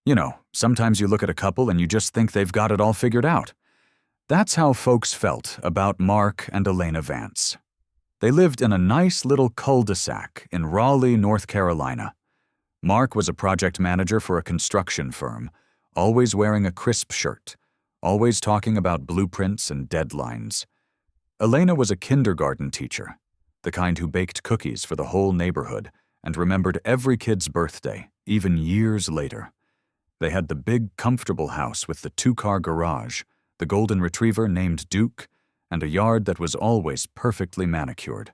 You know, sometimes you look at a couple and you just think they've got it all figured out. That's how folks felt about Mark and Elena Vance. They lived in a nice little cul-de-sac in Raleigh, North Carolina. Mark was a project manager for a construction firm, always wearing a crisp shirt, always talking about blueprints and deadlines. Elena was a kindergarten teacher, the kind who baked cookies for the whole neighborhood and remembered every kid's birthday, even years later. They had the big, comfortable house with the 2-car garage, the golden retriever named Duke, and a yard that was always perfectly manicured.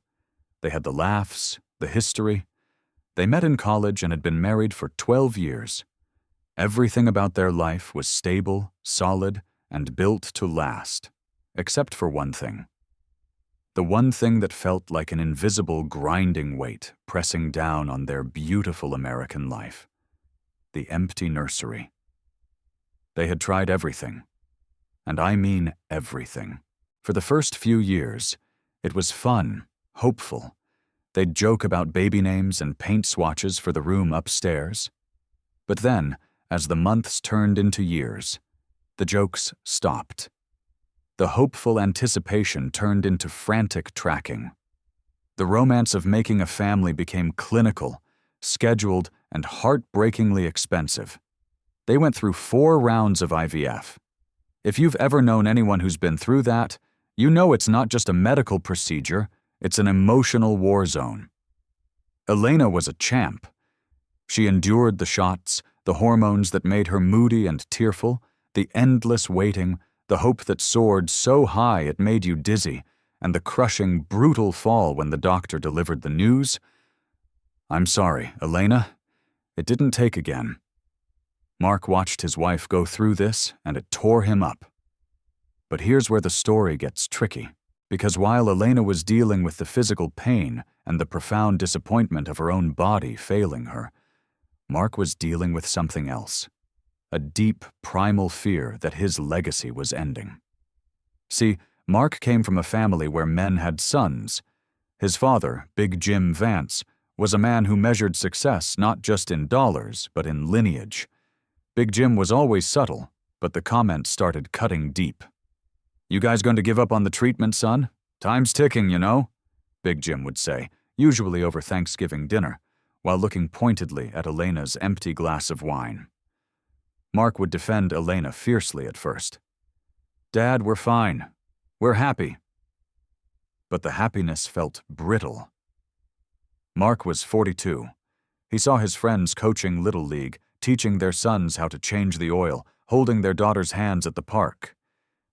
They had the laughs, the history. They met in college and had been married for 12 years. Everything about their life was stable, solid, and built to last, except for one thing. The one thing that felt like an invisible grinding weight pressing down on their beautiful American life. The empty nursery. They had tried everything. And I mean everything. For the first few years, it was fun, hopeful. They'd joke about baby names and paint swatches for the room upstairs. But then, as the months turned into years, the jokes stopped. The hopeful anticipation turned into frantic tracking. The romance of making a family became clinical, scheduled, and heartbreakingly expensive. They went through 4 rounds of IVF. If you've ever known anyone who's been through that, you know it's not just a medical procedure, it's an emotional war zone. Elena was a champ. She endured the shots, the hormones that made her moody and tearful, the endless waiting, the hope that soared so high it made you dizzy, and the crushing, brutal fall when the doctor delivered the news. "I'm sorry, Elena. It didn't take again." Mark watched his wife go through this, and it tore him up. But here's where the story gets tricky, because while Elena was dealing with the physical pain and the profound disappointment of her own body failing her, Mark was dealing with something else. A deep, primal fear that his legacy was ending. See, Mark came from a family where men had sons. His father, Big Jim Vance, was a man who measured success not just in dollars, but in lineage. Big Jim was always subtle, but the comments started cutting deep. "You guys going to give up on the treatment, son? Time's ticking, you know," Big Jim would say, usually over Thanksgiving dinner, while looking pointedly at Elena's empty glass of wine. Mark would defend Elena fiercely at first. "Dad, we're fine. We're happy." But the happiness felt brittle. Mark was 42. He saw his friends coaching Little League, teaching their sons how to change the oil, holding their daughters' hands at the park.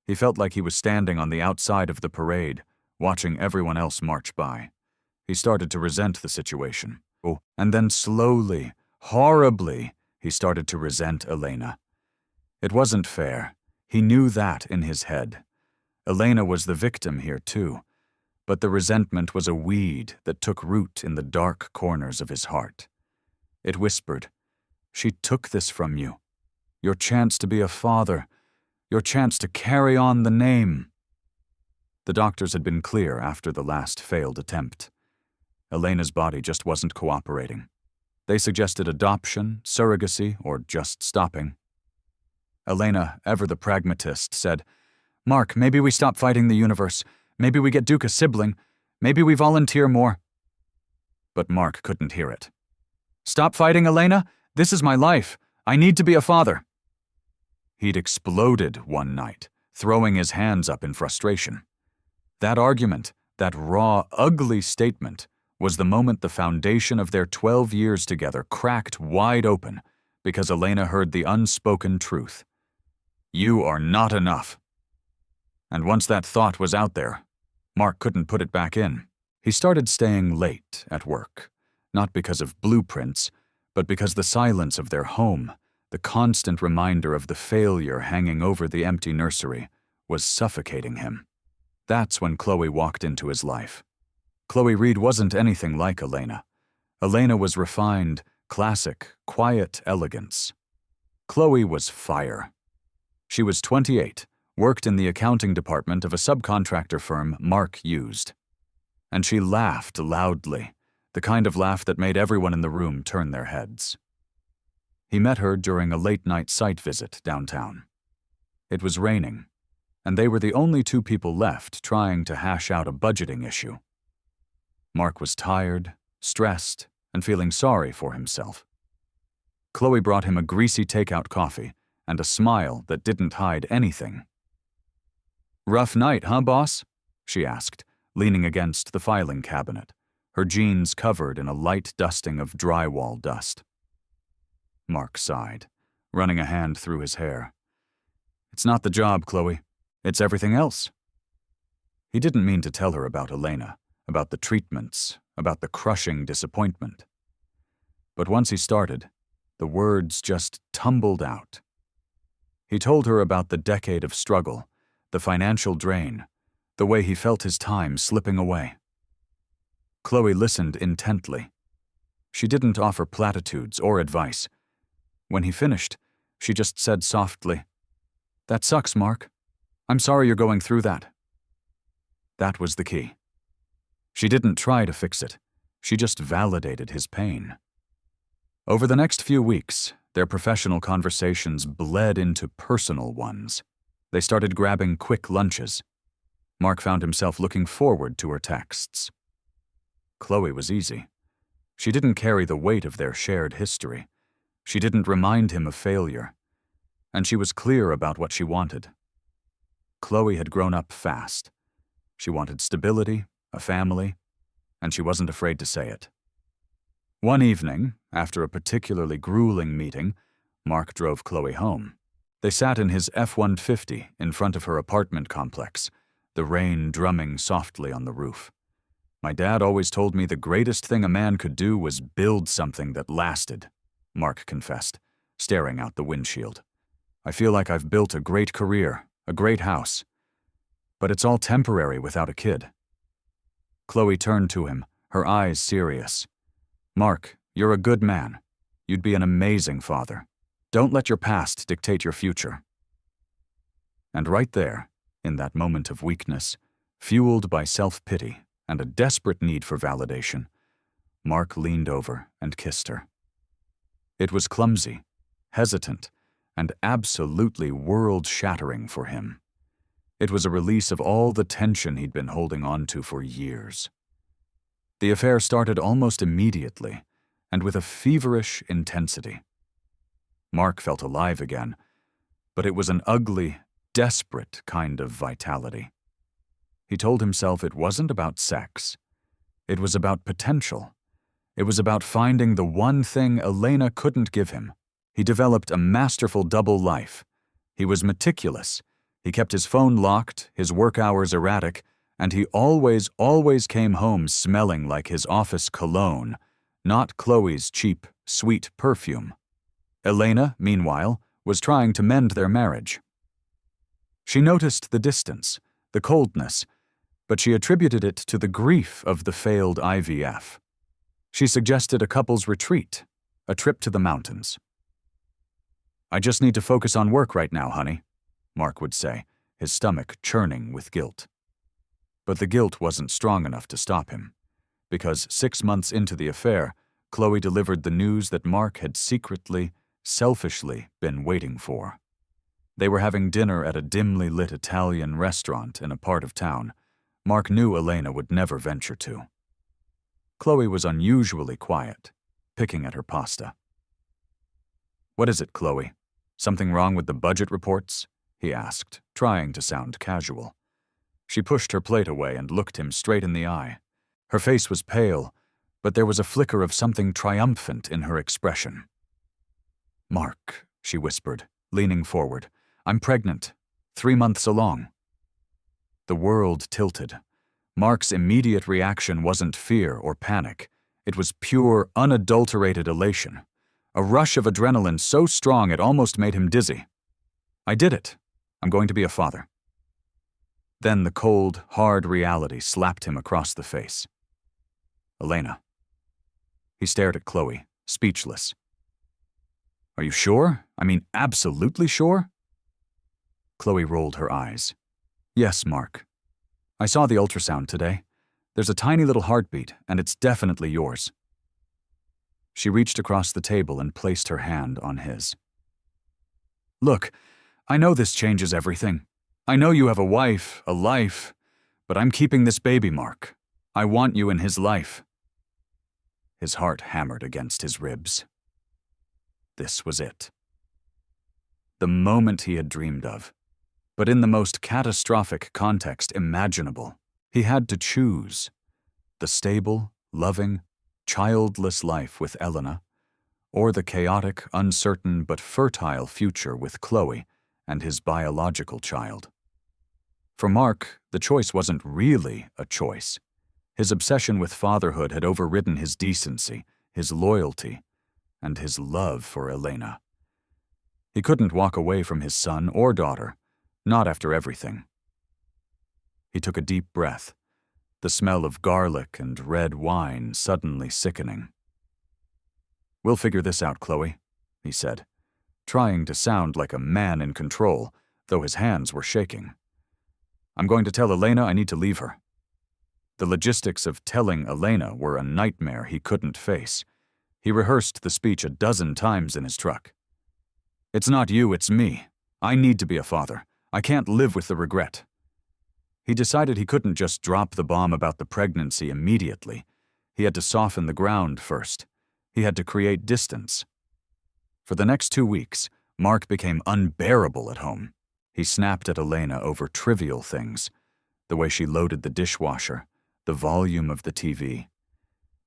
He felt like he was standing on the outside of the parade, watching everyone else march by. He started to resent the situation. Oh, and then slowly, horribly, he started to resent Elena. It wasn't fair. He knew that in his head. Elena was the victim here too, but the resentment was a weed that took root in the dark corners of his heart. It whispered, "She took this from you. Your chance to be a father. Your chance to carry on the name." The doctors had been clear after the last failed attempt. Elena's body just wasn't cooperating. They suggested adoption, surrogacy, or just stopping. Elena, ever the pragmatist, said, "Mark, maybe we stop fighting the universe. Maybe we get Duke a sibling. Maybe we volunteer more." But Mark couldn't hear it. "Stop fighting, Elena? This is my life. I need to be a father." He'd exploded one night, throwing his hands up in frustration. That argument, that raw, ugly statement, was the moment the foundation of their 12 years together cracked wide open because Elena heard the unspoken truth. "You are not enough." And once that thought was out there, Mark couldn't put it back in. He started staying late at work, not because of blueprints, but because the silence of their home, the constant reminder of the failure hanging over the empty nursery, was suffocating him. That's when Chloe walked into his life. Chloe Reed wasn't anything like Elena. Elena was refined, classic, quiet elegance. Chloe was fire. She was 28, worked in the accounting department of a subcontractor firm Mark used. And she laughed loudly, the kind of laugh that made everyone in the room turn their heads. He met her during a late-night site visit downtown. It was raining, and they were the only two people left trying to hash out a budgeting issue. Mark was tired, stressed, and feeling sorry for himself. Chloe brought him a greasy takeout coffee and a smile that didn't hide anything. "Rough night, huh, boss?" she asked, leaning against the filing cabinet, her jeans covered in a light dusting of drywall dust. Mark sighed, running a hand through his hair. "It's not the job, Chloe. It's everything else." He didn't mean to tell her about Elena, about the treatments, about the crushing disappointment. But once he started, the words just tumbled out. He told her about the decade of struggle, the financial drain, the way he felt his time slipping away. Chloe listened intently. She didn't offer platitudes or advice. When he finished, she just said softly, "That sucks, Mark. I'm sorry you're going through that." That was the key. She didn't try to fix it. She just validated his pain. Over the next few weeks, their professional conversations bled into personal ones. They started grabbing quick lunches. Mark found himself looking forward to her texts. Chloe was easy. She didn't carry the weight of their shared history. She didn't remind him of failure. And she was clear about what she wanted. Chloe had grown up fast. She wanted stability, a family, and she wasn't afraid to say it. One evening, after a particularly grueling meeting, Mark drove Chloe home. They sat in his F-150 in front of her apartment complex, the rain drumming softly on the roof. "My dad always told me the greatest thing a man could do was build something that lasted," Mark confessed, staring out the windshield. "I feel like I've built a great career, a great house. But it's all temporary without a kid." Chloe turned to him, her eyes serious. "Mark, you're a good man. You'd be an amazing father. Don't let your past dictate your future." And right there, in that moment of weakness, fueled by self-pity and a desperate need for validation, Mark leaned over and kissed her. It was clumsy, hesitant, and absolutely world-shattering for him. It was a release of all the tension he'd been holding on to for years. The affair started almost immediately, and with a feverish intensity. Mark felt alive again, but it was an ugly, desperate kind of vitality. He told himself it wasn't about sex. It was about potential. It was about finding the one thing Elena couldn't give him. He developed a masterful double life. He was meticulous. He kept his phone locked, his work hours erratic, and he always came home smelling like his office cologne, not Chloe's cheap, sweet perfume. Elena, meanwhile, was trying to mend their marriage. She noticed the distance, the coldness, but she attributed it to the grief of the failed IVF. She suggested a couple's retreat, a trip to the mountains. "I just need to focus on work right now, honey," Mark would say, his stomach churning with guilt. But the guilt wasn't strong enough to stop him, because 6 months into the affair, Chloe delivered the news that Mark had secretly, selfishly been waiting for. They were having dinner at a dimly lit Italian restaurant in a part of town Mark knew Elena would never venture to. Chloe was unusually quiet, picking at her pasta. "What is it, Chloe? Something wrong with the budget reports?" he asked, trying to sound casual. She pushed her plate away and looked him straight in the eye. Her face was pale, but there was a flicker of something triumphant in her expression. "Mark," she whispered, leaning forward, "I'm pregnant, 3 months along." The world tilted. Mark's immediate reaction wasn't fear or panic. It was pure, unadulterated elation. A rush of adrenaline so strong it almost made him dizzy. "I did it. I'm going to be a father." Then the cold, hard reality slapped him across the face. "Elena." He stared at Chloe, speechless. "Are you sure? I mean, absolutely sure?" Chloe rolled her eyes. "Yes, Mark. I saw the ultrasound today. There's a tiny little heartbeat, and it's definitely yours." She reached across the table and placed her hand on his. Look, I know this changes everything. I know you have a wife, a life, but I'm keeping this baby, Mark. I want you in his life. His heart hammered against his ribs. This was it. The moment he had dreamed of, but in the most catastrophic context imaginable. He had to choose the stable, loving, childless life with Elena, or the chaotic, uncertain, but fertile future with Chloe and his biological child. For Mark, the choice wasn't really a choice. His obsession with fatherhood had overridden his decency, his loyalty, and his love for Elena. He couldn't walk away from his son or daughter, not after everything. He took a deep breath, the smell of garlic and red wine suddenly sickening. "We'll figure this out, Chloe," he said, trying to sound like a man in control, though his hands were shaking. "I'm going to tell Elena I need to leave her." The logistics of telling Elena were a nightmare he couldn't face. He rehearsed the speech a dozen times in his truck. "It's not you, it's me. I need to be a father. I can't live with the regret." He decided he couldn't just drop the bomb about the pregnancy immediately. He had to soften the ground first. He had to create distance. For the next 2 weeks, Mark became unbearable at home. He snapped at Elena over trivial things, the way she loaded the dishwasher, the volume of the TV.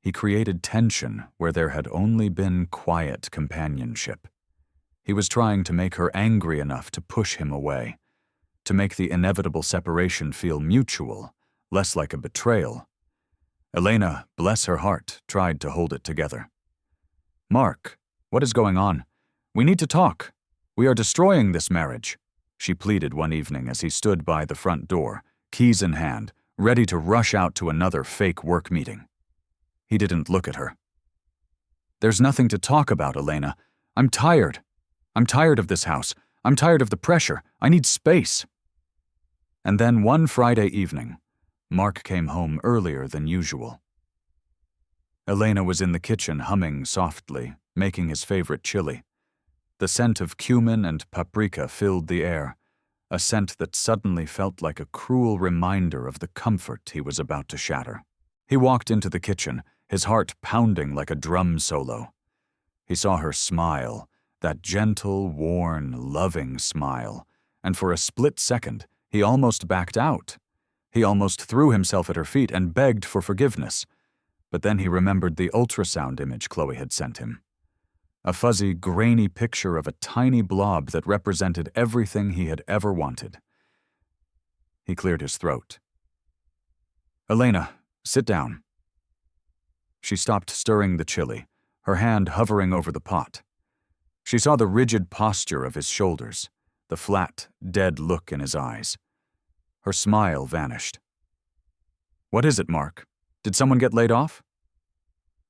He created tension where there had only been quiet companionship. He was trying to make her angry enough to push him away, to make the inevitable separation feel mutual, less like a betrayal. Elena, bless her heart, tried to hold it together. "Mark, what is going on? We need to talk. We are destroying this marriage," she pleaded one evening as he stood by the front door, keys in hand, ready to rush out to another fake work meeting. He didn't look at her. "There's nothing to talk about, Elena. I'm tired. I'm tired of this house. I'm tired of the pressure. I need space." And then one Friday evening, Mark came home earlier than usual. Elena was in the kitchen humming softly, making his favorite chili. The scent of cumin and paprika filled the air, a scent that suddenly felt like a cruel reminder of the comfort he was about to shatter. He walked into the kitchen, his heart pounding like a drum solo. He saw her smile, that gentle, worn, loving smile, and for a split second, he almost backed out. He almost threw himself at her feet and begged for forgiveness. But then he remembered the ultrasound image Chloe had sent him. A fuzzy, grainy picture of a tiny blob that represented everything he had ever wanted. He cleared his throat. "Elena, sit down." She stopped stirring the chili, her hand hovering over the pot. She saw the rigid posture of his shoulders, the flat, dead look in his eyes. Her smile vanished. "What is it, Mark? Did someone get laid off?"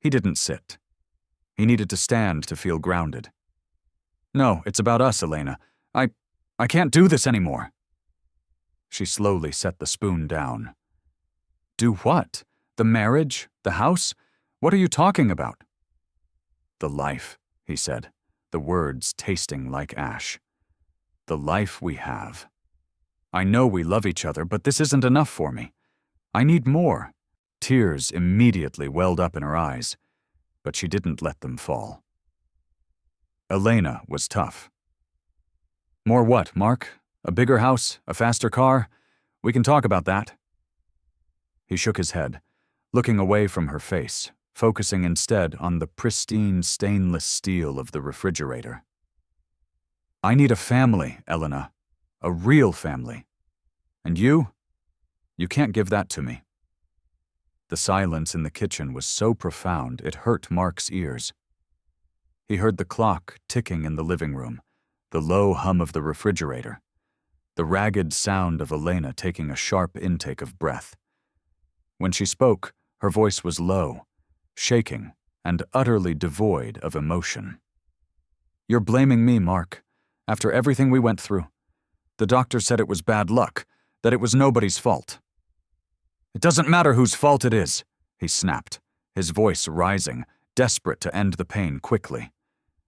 He didn't sit. He needed to stand to feel grounded. "No, it's about us, Elena. I can't do this anymore." She slowly set the spoon down. "Do what? The marriage? The house? What are you talking about?" "The life," he said, the words tasting like ash. "The life we have. I know we love each other, but this isn't enough for me. I need more." Tears immediately welled up in her eyes, but she didn't let them fall. Elena was tough. "More what, Mark? A bigger house? A faster car? We can talk about that." He shook his head, looking away from her face, focusing instead on the pristine stainless steel of the refrigerator. "I need a family, Elena. A real family. And you can't give that to me." The silence in the kitchen was so profound it hurt Mark's ears. He heard the clock ticking in the living room, the low hum of the refrigerator, the ragged sound of Elena taking a sharp intake of breath. When she spoke, her voice was low, shaking, and utterly devoid of emotion. "You're blaming me, Mark, after everything we went through. The doctor said it was bad luck, that it was nobody's fault." "It doesn't matter whose fault it is," he snapped, his voice rising, desperate to end the pain quickly.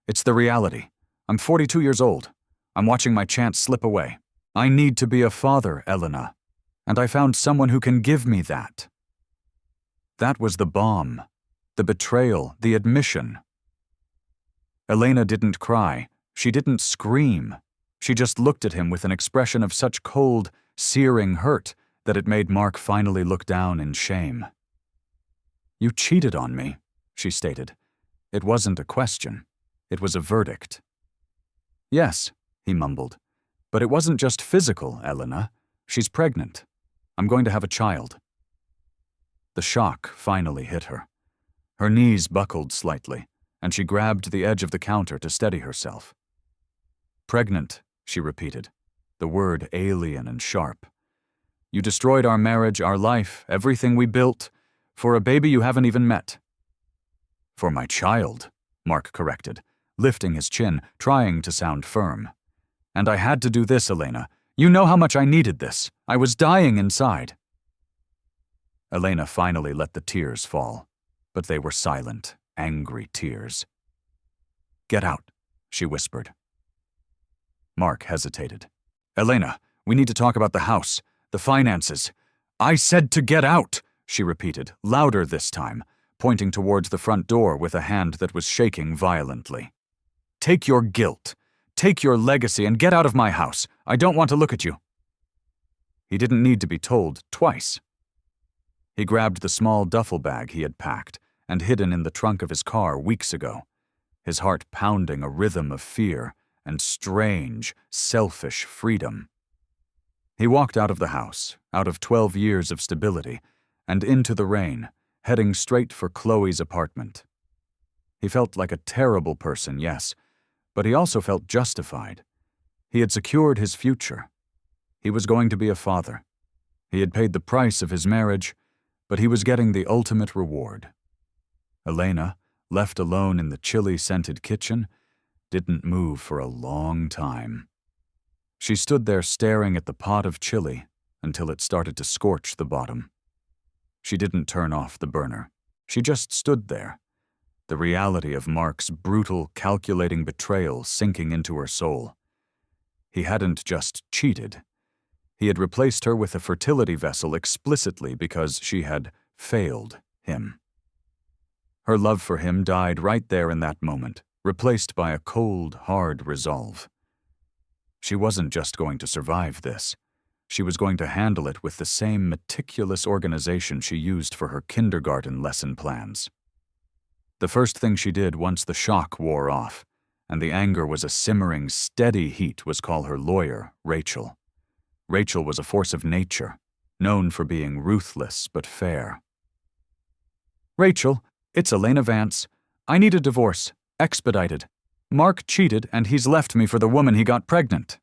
It's the reality. I'm 42 years old. I'm watching my chance slip away. I need to be a father, Elena. And I found someone who can give me that. That was the bomb, the betrayal, the admission. Elena didn't cry. She didn't scream. She just looked at him with an expression of such cold, searing hurt that it made Mark finally look down in shame. "You cheated on me," she stated. It wasn't a question. It was a verdict. "Yes," he mumbled. "But it wasn't just physical, Elena. She's pregnant. I'm going to have a child." The shock finally hit her. Her knees buckled slightly, and she grabbed the edge of the counter to steady herself. "Pregnant," she repeated, the word alien and sharp. "You destroyed our marriage, our life, everything we built, for a baby you haven't even met." "For my child," Mark corrected, lifting his chin, trying to sound firm. "And I had to do this, Elena. You know how much I needed this. I was dying inside." Elena finally let the tears fall, but they were silent, angry tears. "Get out," she whispered. Mark hesitated. "Elena, we need to talk about the house, the finances." "I said to get out," she repeated, louder this time, pointing towards the front door with a hand that was shaking violently. "Take your guilt. Take your legacy and get out of my house. I don't want to look at you." He didn't need to be told twice. He grabbed the small duffel bag he had packed and hidden in the trunk of his car weeks ago, his heart pounding a rhythm of fear and strange, selfish freedom. He walked out of the house, out of 12 years of stability, and into the rain, heading straight for Chloe's apartment. He felt like a terrible person, yes, but he also felt justified. He had secured his future. He was going to be a father. He had paid the price of his marriage, but he was getting the ultimate reward. Elena, left alone in the chilly, scented kitchen, didn't move for a long time. She stood there staring at the pot of chili until it started to scorch the bottom. She didn't turn off the burner. She just stood there, the reality of Mark's brutal, calculating betrayal sinking into her soul. He hadn't just cheated. He had replaced her with a fertility vessel explicitly because she had failed him. Her love for him died right there in that moment, replaced by a cold, hard resolve. She wasn't just going to survive this. She was going to handle it with the same meticulous organization she used for her kindergarten lesson plans. The first thing she did once the shock wore off, and the anger was a simmering, steady heat, was call her lawyer, Rachel. Rachel was a force of nature, known for being ruthless but fair. "Rachel, it's Elena Vance. I need a divorce, expedited. Mark cheated and he's left me for the woman he got pregnant."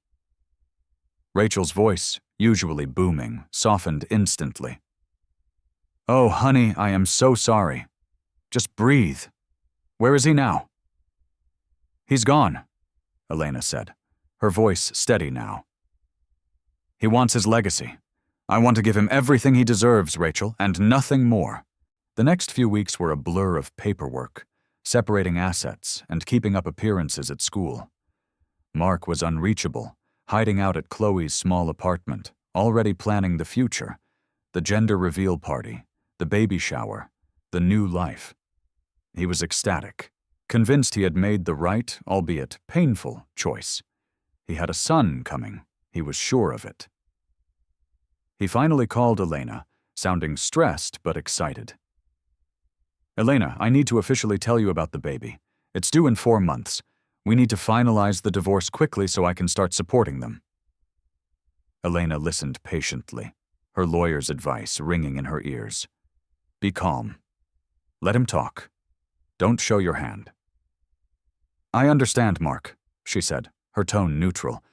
Rachel's voice, usually booming, softened instantly. "Oh, honey, I am so sorry. Just breathe. Where is he now?" "He's gone," Elena said, her voice steady now. "He wants his legacy. I want to give him everything he deserves, Rachel, and nothing more." The next few weeks were a blur of paperwork, separating assets and keeping up appearances at school. Mark was unreachable, hiding out at Chloe's small apartment, already planning the future, the gender reveal party, the baby shower, the new life. He was ecstatic, convinced he had made the right, albeit painful, choice. He had a son coming, he was sure of it. He finally called Elena, sounding stressed but excited. "Elena, I need to officially tell you about the baby. It's due in 4 months. We need to finalize the divorce quickly so I can start supporting them." Elena listened patiently, her lawyer's advice ringing in her ears. "Be calm. Let him talk. Don't show your hand." "I understand, Mark," she said, her tone neutral.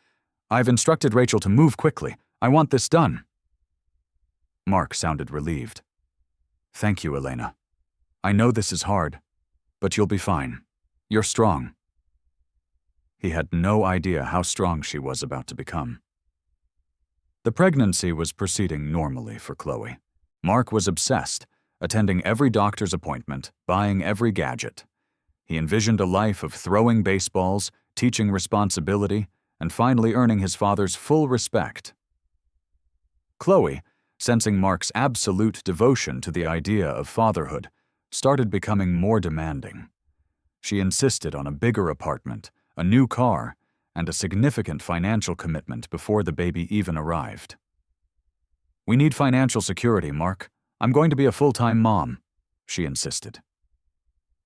"I've instructed Rachel to move quickly. I want this done." Mark sounded relieved. "Thank you, Elena. I know this is hard, but you'll be fine. You're strong." He had no idea how strong she was about to become. The pregnancy was proceeding normally for Chloe. Mark was obsessed, attending every doctor's appointment, buying every gadget. He envisioned a life of throwing baseballs, teaching responsibility, and finally earning his father's full respect. Chloe, sensing Mark's absolute devotion to the idea of fatherhood, started becoming more demanding. She insisted on a bigger apartment, a new car, and a significant financial commitment before the baby even arrived. "We need financial security, Mark. I'm going to be a full-time mom," she insisted.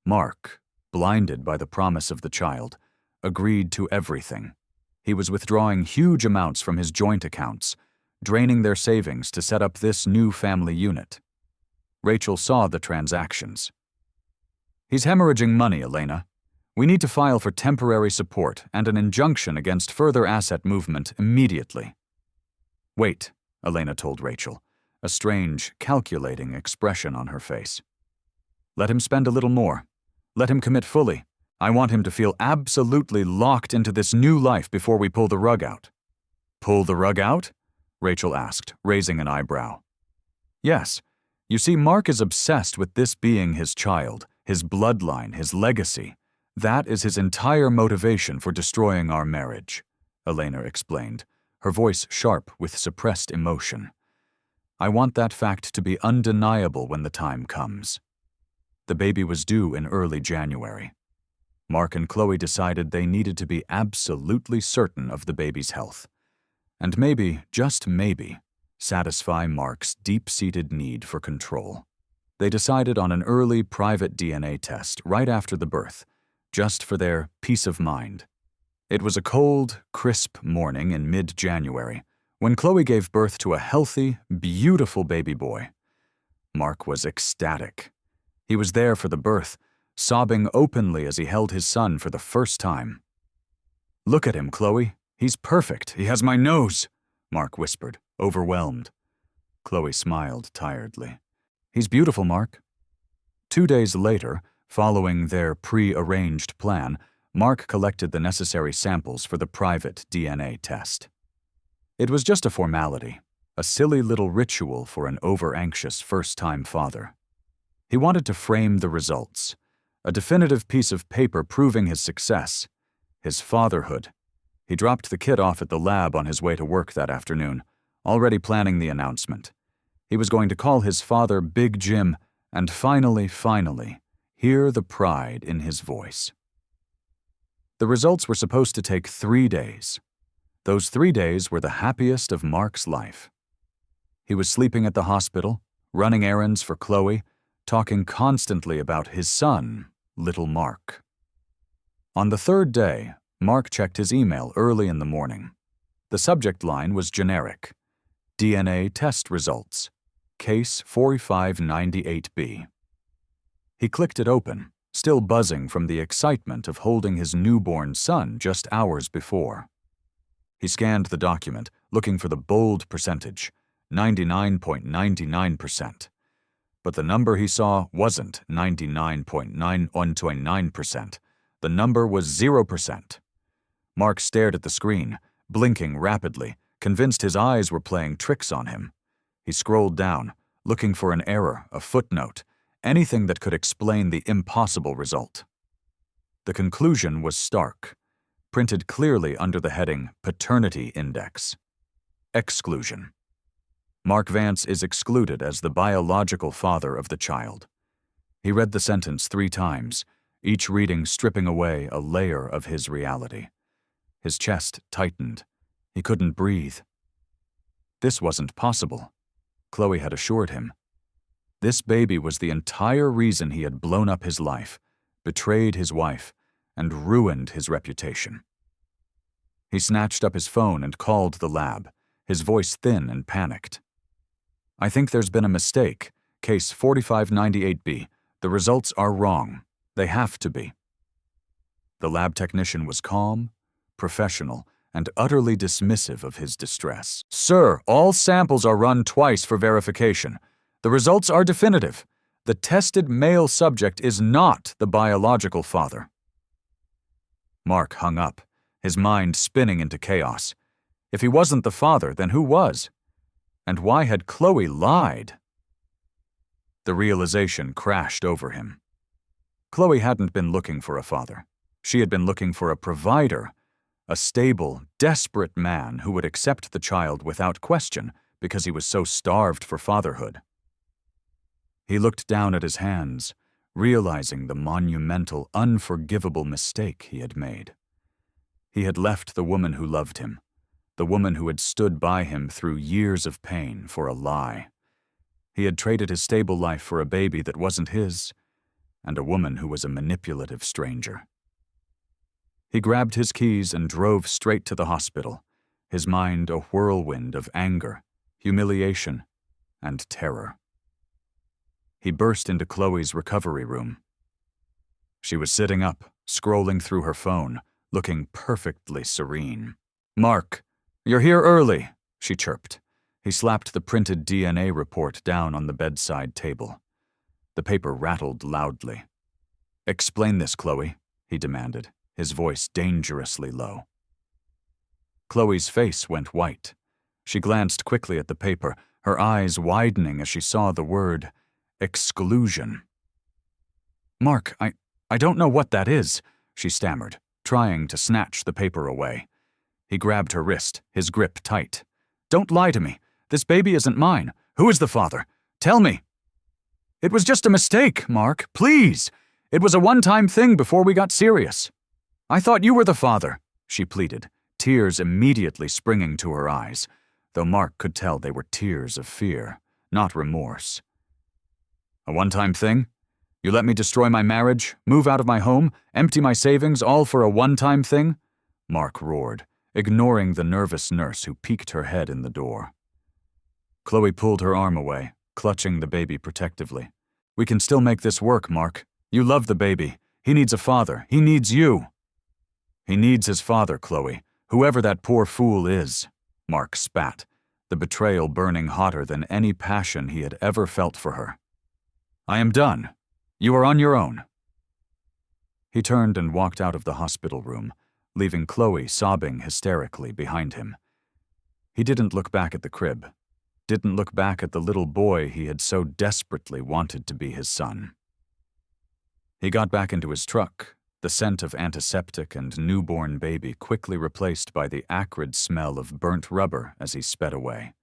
Mark, blinded by the promise of the child, agreed to everything. He was withdrawing huge amounts from his joint accounts, draining their savings to set up this new family unit. Rachel saw the transactions. "He's hemorrhaging money, Elena. We need to file for temporary support and an injunction against further asset movement immediately." "Wait," Elena told Rachel, a strange, calculating expression on her face. "Let him spend a little more. Let him commit fully. I want him to feel absolutely locked into this new life before we pull the rug out." "Pull the rug out?" Rachel asked, raising an eyebrow. "Yes. You see, Mark is obsessed with this being his child, his bloodline, his legacy. That is his entire motivation for destroying our marriage," Elena explained, her voice sharp with suppressed emotion. "I want that fact to be undeniable when the time comes." The baby was due in early January. Mark and Chloe decided they needed to be absolutely certain of the baby's health. And maybe, just maybe, satisfy Mark's deep-seated need for control. They decided on an early private DNA test right after the birth, just for their peace of mind. It was a cold, crisp morning in mid-January when Chloe gave birth to a healthy, beautiful baby boy. Mark was ecstatic. He was there for the birth, sobbing openly as he held his son for the first time. "Look at him, Chloe. He's perfect. He has my nose," Mark whispered, overwhelmed. Chloe smiled tiredly. "He's beautiful, Mark." 2 days later, following their pre-arranged plan, Mark collected the necessary samples for the private DNA test. It was just a formality, a silly little ritual for an over-anxious first-time father. He wanted to frame the results, a definitive piece of paper proving his success, his fatherhood. He dropped the kid off at the lab on his way to work that afternoon, already planning the announcement. He was going to call his father Big Jim and finally, hear the pride in his voice. The results were supposed to take 3 days. Those 3 days were the happiest of Mark's life. He was sleeping at the hospital, running errands for Chloe, talking constantly about his son, little Mark. On the 3rd day, Mark checked his email early in the morning. The subject line was generic: DNA test results, case 4598B. He clicked it open, still buzzing from the excitement of holding his newborn son just hours before. He scanned the document, looking for the bold percentage, 99.99%. But the number he saw wasn't 99.919%. The number was 0%. Mark stared at the screen, blinking rapidly, convinced his eyes were playing tricks on him. He scrolled down, looking for an error, a footnote, anything that could explain the impossible result. The conclusion was stark, printed clearly under the heading Paternity Index. Exclusion. Mark Vance is excluded as the biological father of the child. He read the sentence 3 times, each reading stripping away a layer of his reality. His chest tightened. He couldn't breathe. This wasn't possible, Chloe had assured him. This baby was the entire reason he had blown up his life, betrayed his wife, and ruined his reputation. He snatched up his phone and called the lab, his voice thin and panicked. "I think there's been a mistake. Case 4598B. The results are wrong. They have to be." The lab technician was calm, professional, and utterly dismissive of his distress. "Sir, all samples are run twice for verification. The results are definitive. The tested male subject is not the biological father." Mark hung up, his mind spinning into chaos. If he wasn't the father, then who was? And why had Chloe lied? The realization crashed over him. Chloe hadn't been looking for a father. She had been looking for a provider, a stable, desperate man who would accept the child without question because he was so starved for fatherhood. He looked down at his hands, realizing the monumental, unforgivable mistake he had made. He had left the woman who loved him, the woman who had stood by him through years of pain, for a lie. He had traded his stable life for a baby that wasn't his, and a woman who was a manipulative stranger. He grabbed his keys and drove straight to the hospital, his mind a whirlwind of anger, humiliation, and terror. He burst into Chloe's recovery room. She was sitting up, scrolling through her phone, looking perfectly serene. "Mark, you're here early," she chirped. He slapped the printed DNA report down on the bedside table. The paper rattled loudly. "Explain this, Chloe," he demanded, his voice dangerously low. Chloe's face went white. She glanced quickly at the paper, her eyes widening as she saw the word exclusion. "Mark, I don't know what that is," she stammered, trying to snatch the paper away. He grabbed her wrist, his grip tight. "Don't lie to me. This baby isn't mine. Who is the father? Tell me." "It was just a mistake, Mark. Please. It was a one-time thing before we got serious." "I thought you were the father," she pleaded, tears immediately springing to her eyes, though Mark could tell they were tears of fear, not remorse. "A one-time thing? You let me destroy my marriage, move out of my home, empty my savings, all for a one-time thing?" Mark roared, ignoring the nervous nurse who peeked her head in the door. Chloe pulled her arm away, clutching the baby protectively. "We can still make this work, Mark. You love the baby. He needs a father. He needs you." "He needs his father, Chloe, whoever that poor fool is," Mark spat, the betrayal burning hotter than any passion he had ever felt for her. "I am done. You are on your own." He turned and walked out of the hospital room, leaving Chloe sobbing hysterically behind him. He didn't look back at the crib, didn't look back at the little boy he had so desperately wanted to be his son. He got back into his truck, the scent of antiseptic and newborn baby quickly replaced by the acrid smell of burnt rubber as he sped away.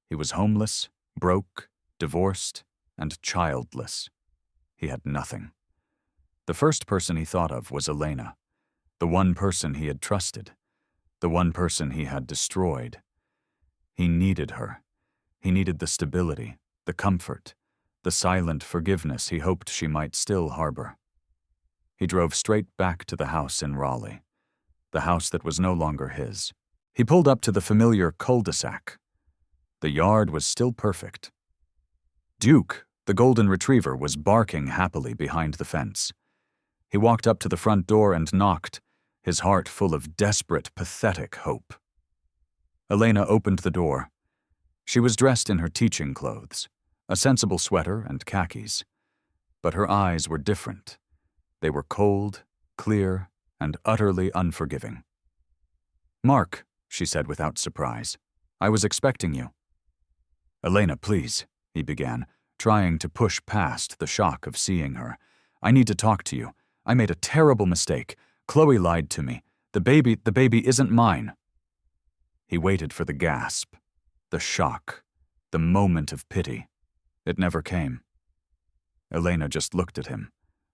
He was homeless, broke, divorced, and childless. He had nothing. The first person he thought of was Elena, the one person he had trusted, the one person he had destroyed. He needed her. He needed the stability, the comfort, the silent forgiveness he hoped she might still harbor. He drove straight back to the house in Raleigh, the house that was no longer his. He pulled up to the familiar cul-de-sac. The yard was still perfect. Duke, the golden retriever, was barking happily behind the fence. He walked up to the front door and knocked, his heart full of desperate, pathetic hope. Elena opened the door. She was dressed in her teaching clothes, a sensible sweater and khakis. But her eyes were different. They were cold, clear, and utterly unforgiving. "Mark," she said without surprise, "I was expecting you." "Elena, please," he began, trying to push past the shock of seeing her. "I need to talk to you. I made a terrible mistake. Chloe lied to me. The baby isn't mine." He waited for the gasp, the shock, the moment of pity. It never came. Elena just looked at him,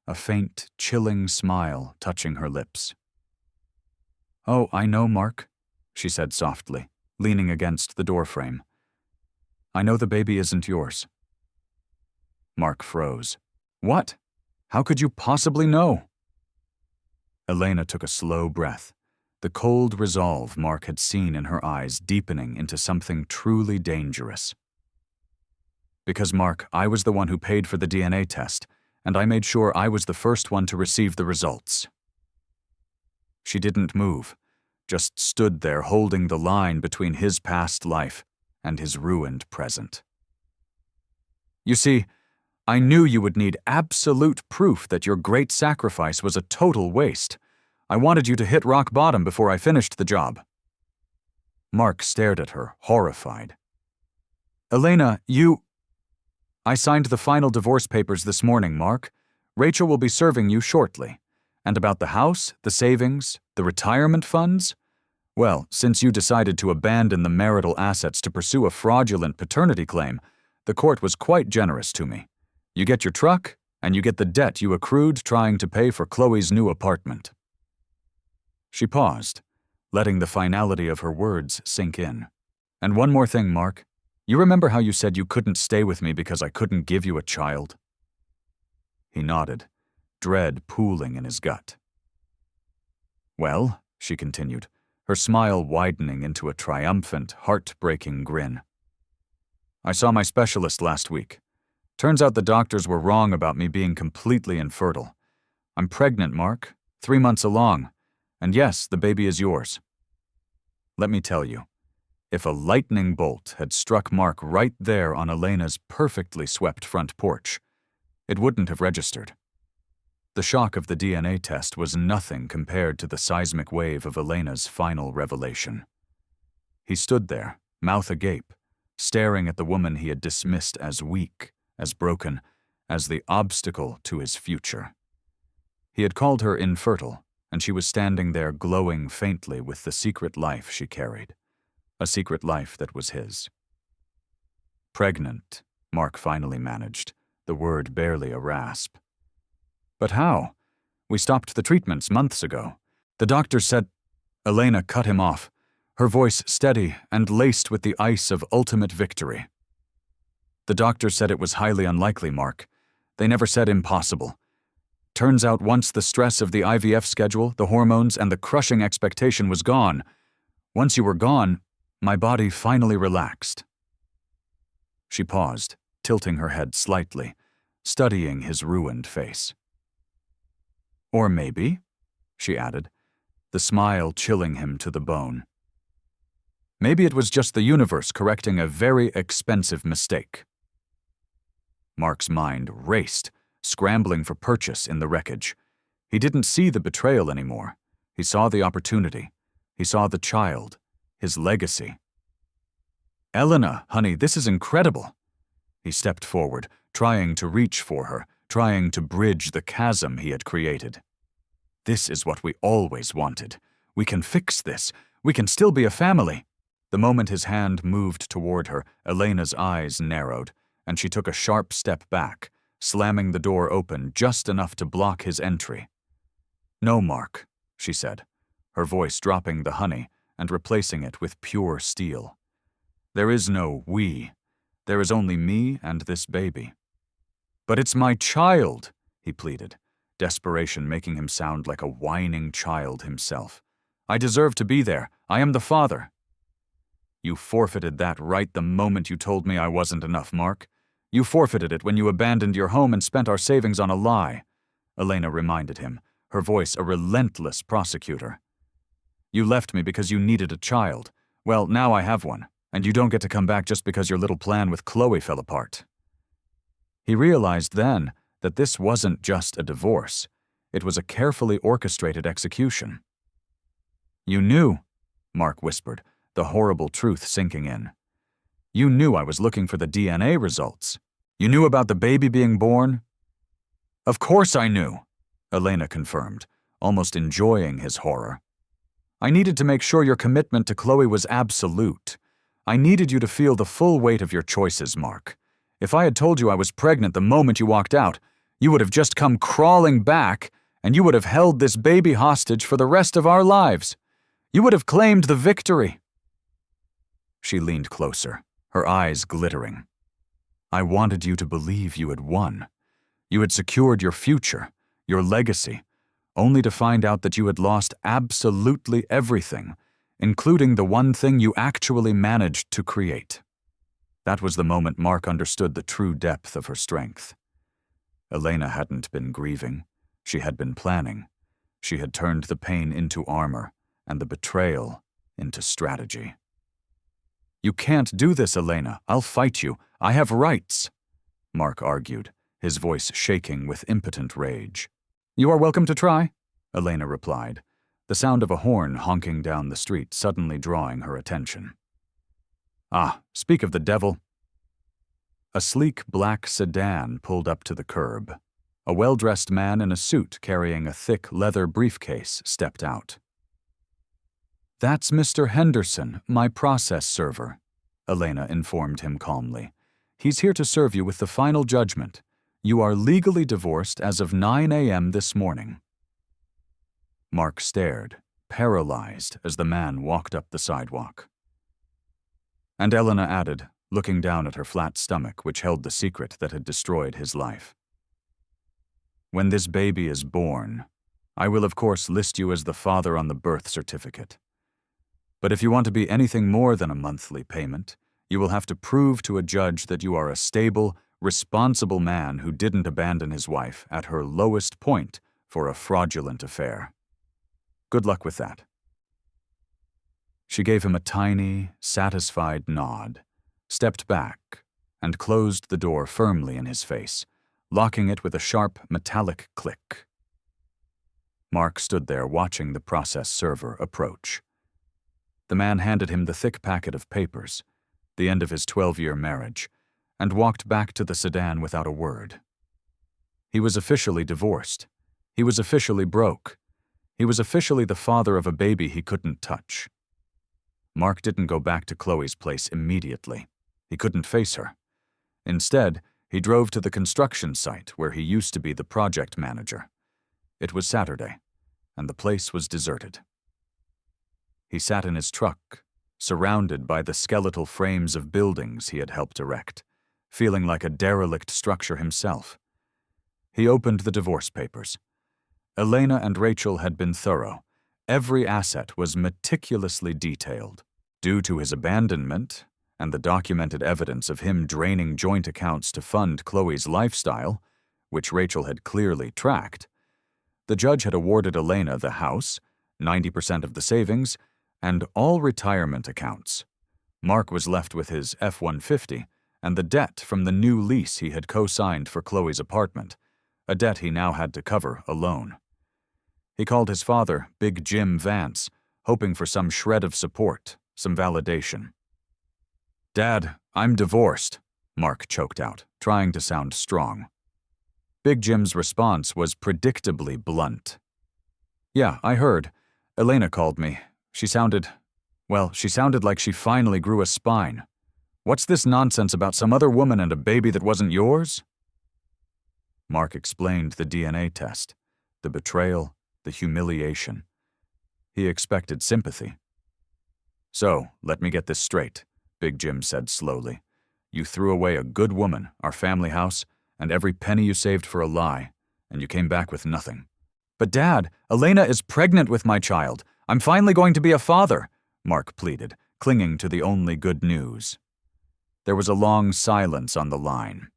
a faint, chilling smile touching her lips. "Oh, I know, Mark," she said softly, leaning against the doorframe. "I know the baby isn't yours." Mark froze. "What? How could you possibly know?" Elena took a slow breath, the cold resolve Mark had seen in her eyes deepening into something truly dangerous. "Because, Mark, I was the one who paid for the DNA test, and I made sure I was the first one to receive the results." She didn't move, just stood there holding the line between his past life and his ruined present. "You see, I knew you would need absolute proof that your great sacrifice was a total waste. I wanted you to hit rock bottom before I finished the job." Mark stared at her, horrified. "Elena, you—" I signed the final divorce papers this morning, Mark. Rachel will be serving you shortly. And about the house, the savings, the retirement funds? Well, since you decided to abandon the marital assets to pursue a fraudulent paternity claim, the court was quite generous to me. You get your truck, and you get the debt you accrued trying to pay for Chloe's new apartment." She paused, letting the finality of her words sink in. "And one more thing, Mark. You remember how you said you couldn't stay with me because I couldn't give you a child?" He nodded, dread pooling in his gut. "Well," she continued, her smile widening into a triumphant, heart-breaking grin. "I saw my specialist last week. Turns out the doctors were wrong about me being completely infertile. I'm pregnant, Mark, 3 months along, and yes, the baby is yours. Let me tell you, if a lightning bolt had struck Mark right there on Elena's perfectly swept front porch, it wouldn't have registered. The shock of the DNA test was nothing compared to the seismic wave of Elena's final revelation. He stood there, mouth agape, staring at the woman he had dismissed as weak, as broken, as the obstacle to his future. He had called her infertile, and she was standing there glowing faintly with the secret life she carried, a secret life that was his. "Pregnant," Mark finally managed, the word barely a rasp. "But how? We stopped the treatments months ago. The doctor said—" Elena cut him off, her voice steady and laced with the ice of ultimate victory. "The doctor said it was highly unlikely, Mark. They never said impossible. Turns out once the stress of the IVF schedule, the hormones, and the crushing expectation was gone, once you were gone, my body finally relaxed." She paused, tilting her head slightly, studying his ruined face. "Or maybe," she added, the smile chilling him to the bone. "Maybe it was just the universe correcting a very expensive mistake." Mark's mind raced, scrambling for purchase in the wreckage. He didn't see the betrayal anymore. He saw the opportunity. He saw the child, his legacy. "Elena, honey, this is incredible." He stepped forward, trying to reach for her, trying to bridge the chasm he had created. "This is what we always wanted. We can fix this. We can still be a family." The moment his hand moved toward her, Elena's eyes narrowed, and she took a sharp step back, slamming the door open just enough to block his entry. "No, Mark," she said, her voice dropping the honey and replacing it with pure steel. "There is no we. There is only me and this baby." "But it's my child," he pleaded, desperation making him sound like a whining child himself. "I deserve to be there. I am the father." "You forfeited that right the moment you told me I wasn't enough, Mark. You forfeited it when you abandoned your home and spent our savings on a lie," Elena reminded him, her voice a relentless prosecutor. "You left me because you needed a child. Well, now I have one, and you don't get to come back just because your little plan with Chloe fell apart." He realized then that this wasn't just a divorce. It was a carefully orchestrated execution. "You knew," Mark whispered, the horrible truth sinking in. "You knew I was looking for the DNA results. You knew about the baby being born?" "Of course I knew," Elena confirmed, almost enjoying his horror. "I needed to make sure your commitment to Chloe was absolute. I needed you to feel the full weight of your choices, Mark. If I had told you I was pregnant the moment you walked out, you would have just come crawling back, and you would have held this baby hostage for the rest of our lives. You would have claimed the victory." She leaned closer, her eyes glittering. "I wanted you to believe you had won. You had secured your future, your legacy, only to find out that you had lost absolutely everything, including the one thing you actually managed to create." That was the moment Mark understood the true depth of her strength. Elena hadn't been grieving. She had been planning. She had turned the pain into armor, and the betrayal into strategy. "You can't do this, Elena. I'll fight you. I have rights," Mark argued, his voice shaking with impotent rage. "You are welcome to try," Elena replied, the sound of a horn honking down the street suddenly drawing her attention. "Ah, speak of the devil." A sleek black sedan pulled up to the curb. A well-dressed man in a suit carrying a thick leather briefcase stepped out. "That's Mr. Henderson, my process server," Elena informed him calmly. "He's here to serve you with the final judgment. You are legally divorced as of 9 a.m. this morning." Mark stared, paralyzed, as the man walked up the sidewalk. And Elena added, looking down at her flat stomach, which held the secret that had destroyed his life. "When this baby is born, I will of course list you as the father on the birth certificate. But if you want to be anything more than a monthly payment, you will have to prove to a judge that you are a stable, responsible man who didn't abandon his wife at her lowest point for a fraudulent affair. Good luck with that." She gave him a tiny, satisfied nod, stepped back, and closed the door firmly in his face, locking it with a sharp, metallic click. Mark stood there watching the process server approach. The man handed him the thick packet of papers, the end of his 12-year marriage, and walked back to the sedan without a word. He was officially divorced. He was officially broke. He was officially the father of a baby he couldn't touch. Mark didn't go back to Chloe's place immediately. He couldn't face her. Instead, he drove to the construction site where he used to be the project manager. It was Saturday, and the place was deserted. He sat in his truck, surrounded by the skeletal frames of buildings he had helped erect, feeling like a derelict structure himself. He opened the divorce papers. Elena and Rachel had been thorough. Every asset was meticulously detailed. Due to his abandonment and the documented evidence of him draining joint accounts to fund Chloe's lifestyle, which Rachel had clearly tracked, the judge had awarded Elena the house, 90% of the savings, and all retirement accounts. Mark was left with his F-150 and the debt from the new lease he had co-signed for Chloe's apartment, a debt he now had to cover alone. He called his father Big Jim Vance, hoping for some shred of support, some validation. "Dad, I'm divorced," Mark choked out, trying to sound strong. Big Jim's response was predictably blunt. "Yeah, I heard. Elena called me. She sounded like she finally grew a spine. What's this nonsense about some other woman and a baby that wasn't yours?" Mark explained the DNA test, the betrayal, the humiliation. He expected sympathy. "So, let me get this straight," Big Jim said slowly. "You threw away a good woman, our family house, and every penny you saved for a lie, and you came back with nothing." "But Dad, Elena is pregnant with my child. I'm finally going to be a father," Mark pleaded, clinging to the only good news. There was a long silence on the line.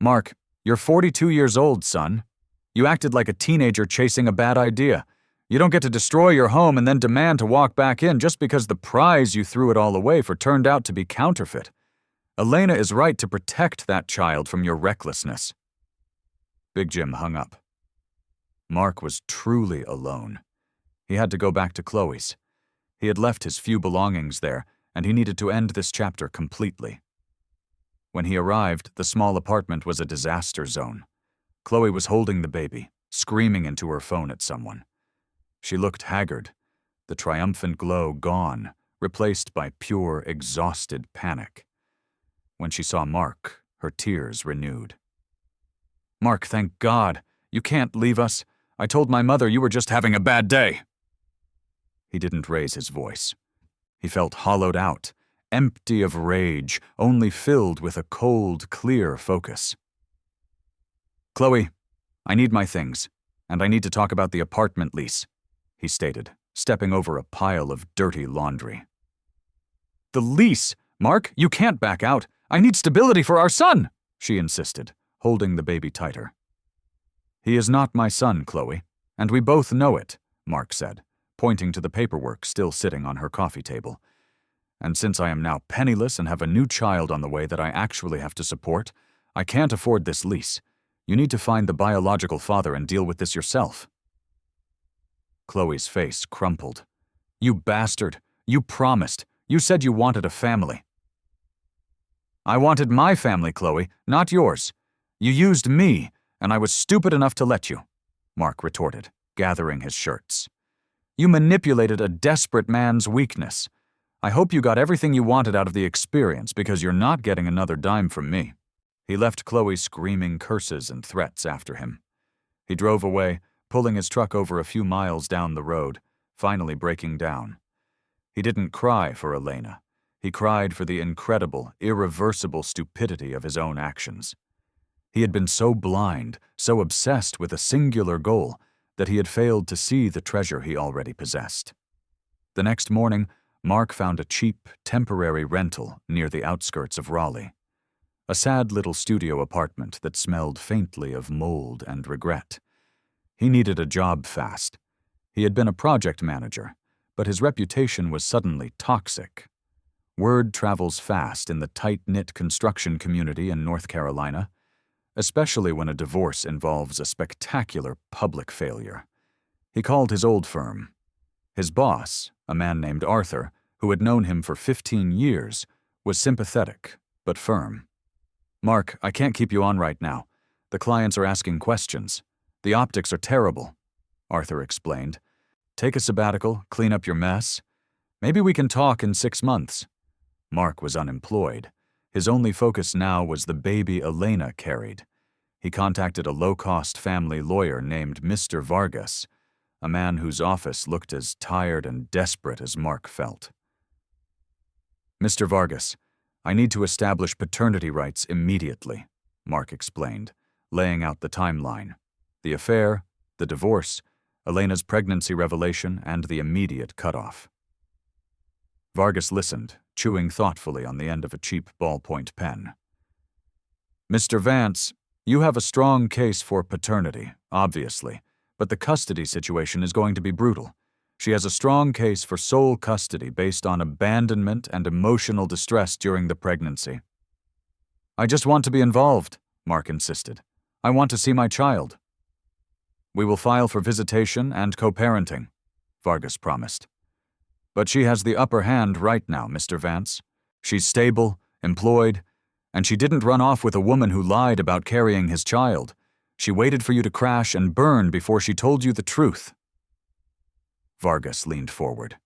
"Mark, you're 42 years old, son. You acted like a teenager chasing a bad idea. You don't get to destroy your home and then demand to walk back in just because the prize you threw it all away for turned out to be counterfeit. Elena is right to protect that child from your recklessness." Big Jim hung up. Mark was truly alone. He had to go back to Chloe's. He had left his few belongings there, and he needed to end this chapter completely. When he arrived, the small apartment was a disaster zone. Chloe was holding the baby, screaming into her phone at someone. She looked haggard, the triumphant glow gone, replaced by pure, exhausted panic. When she saw Mark, her tears renewed. "Mark, thank God. You can't leave us. I told my mother you were just having a bad day." He didn't raise his voice. He felt hollowed out, empty of rage, only filled with a cold, clear focus. "Chloe, I need my things, and I need to talk about the apartment lease," he stated, stepping over a pile of dirty laundry. "The lease? Mark, you can't back out. I need stability for our son," she insisted, holding the baby tighter. "He is not my son, Chloe, and we both know it," Mark said, pointing to the paperwork still sitting on her coffee table. "And since I am now penniless and have a new child on the way that I actually have to support, I can't afford this lease. You need to find the biological father and deal with this yourself." Chloe's face crumpled. "You bastard! You promised! You said you wanted a family." I wanted my family, Chloe, not yours. You used me, and I was stupid enough to let you, Mark retorted, gathering his shirts. You manipulated a desperate man's weakness. I hope you got everything you wanted out of the experience because you're not getting another dime from me. He left Chloe screaming curses and threats after him. He drove away, pulling his truck over a few miles down the road, finally breaking down. He didn't cry for Elena. He cried for the incredible, irreversible stupidity of his own actions. He had been so blind, so obsessed with a singular goal, that he had failed to see the treasure he already possessed. The next morning, Mark found a cheap, temporary rental near the outskirts of Raleigh. A sad little studio apartment that smelled faintly of mold and regret. He needed a job fast. He had been a project manager, but his reputation was suddenly toxic. Word travels fast in the tight-knit construction community in North Carolina, especially when a divorce involves a spectacular public failure. He called his old firm. His boss, a man named Arthur, who had known him for 15 years, was sympathetic but firm. Mark, I can't keep you on right now. The clients are asking questions. The optics are terrible, Arthur explained. Take a sabbatical, clean up your mess. Maybe we can talk in 6 months. Mark was unemployed. His only focus now was the baby Elena carried. He contacted a low-cost family lawyer named Mr. Vargas, a man whose office looked as tired and desperate as Mark felt. Mr. Vargas, I need to establish paternity rights immediately, Mark explained, laying out the timeline. The affair, the divorce, Elena's pregnancy revelation, and the immediate cutoff. Vargas listened, chewing thoughtfully on the end of a cheap ballpoint pen. Mr. Vance, you have a strong case for paternity, obviously, but the custody situation is going to be brutal. She has a strong case for sole custody based on abandonment and emotional distress during the pregnancy. I just want to be involved, Mark insisted. I want to see my child. We will file for visitation and co-parenting, Vargas promised. But she has the upper hand right now, Mr. Vance. She's stable, employed, and she didn't run off with a woman who lied about carrying his child. She waited for you to crash and burn before she told you the truth. Vargas leaned forward.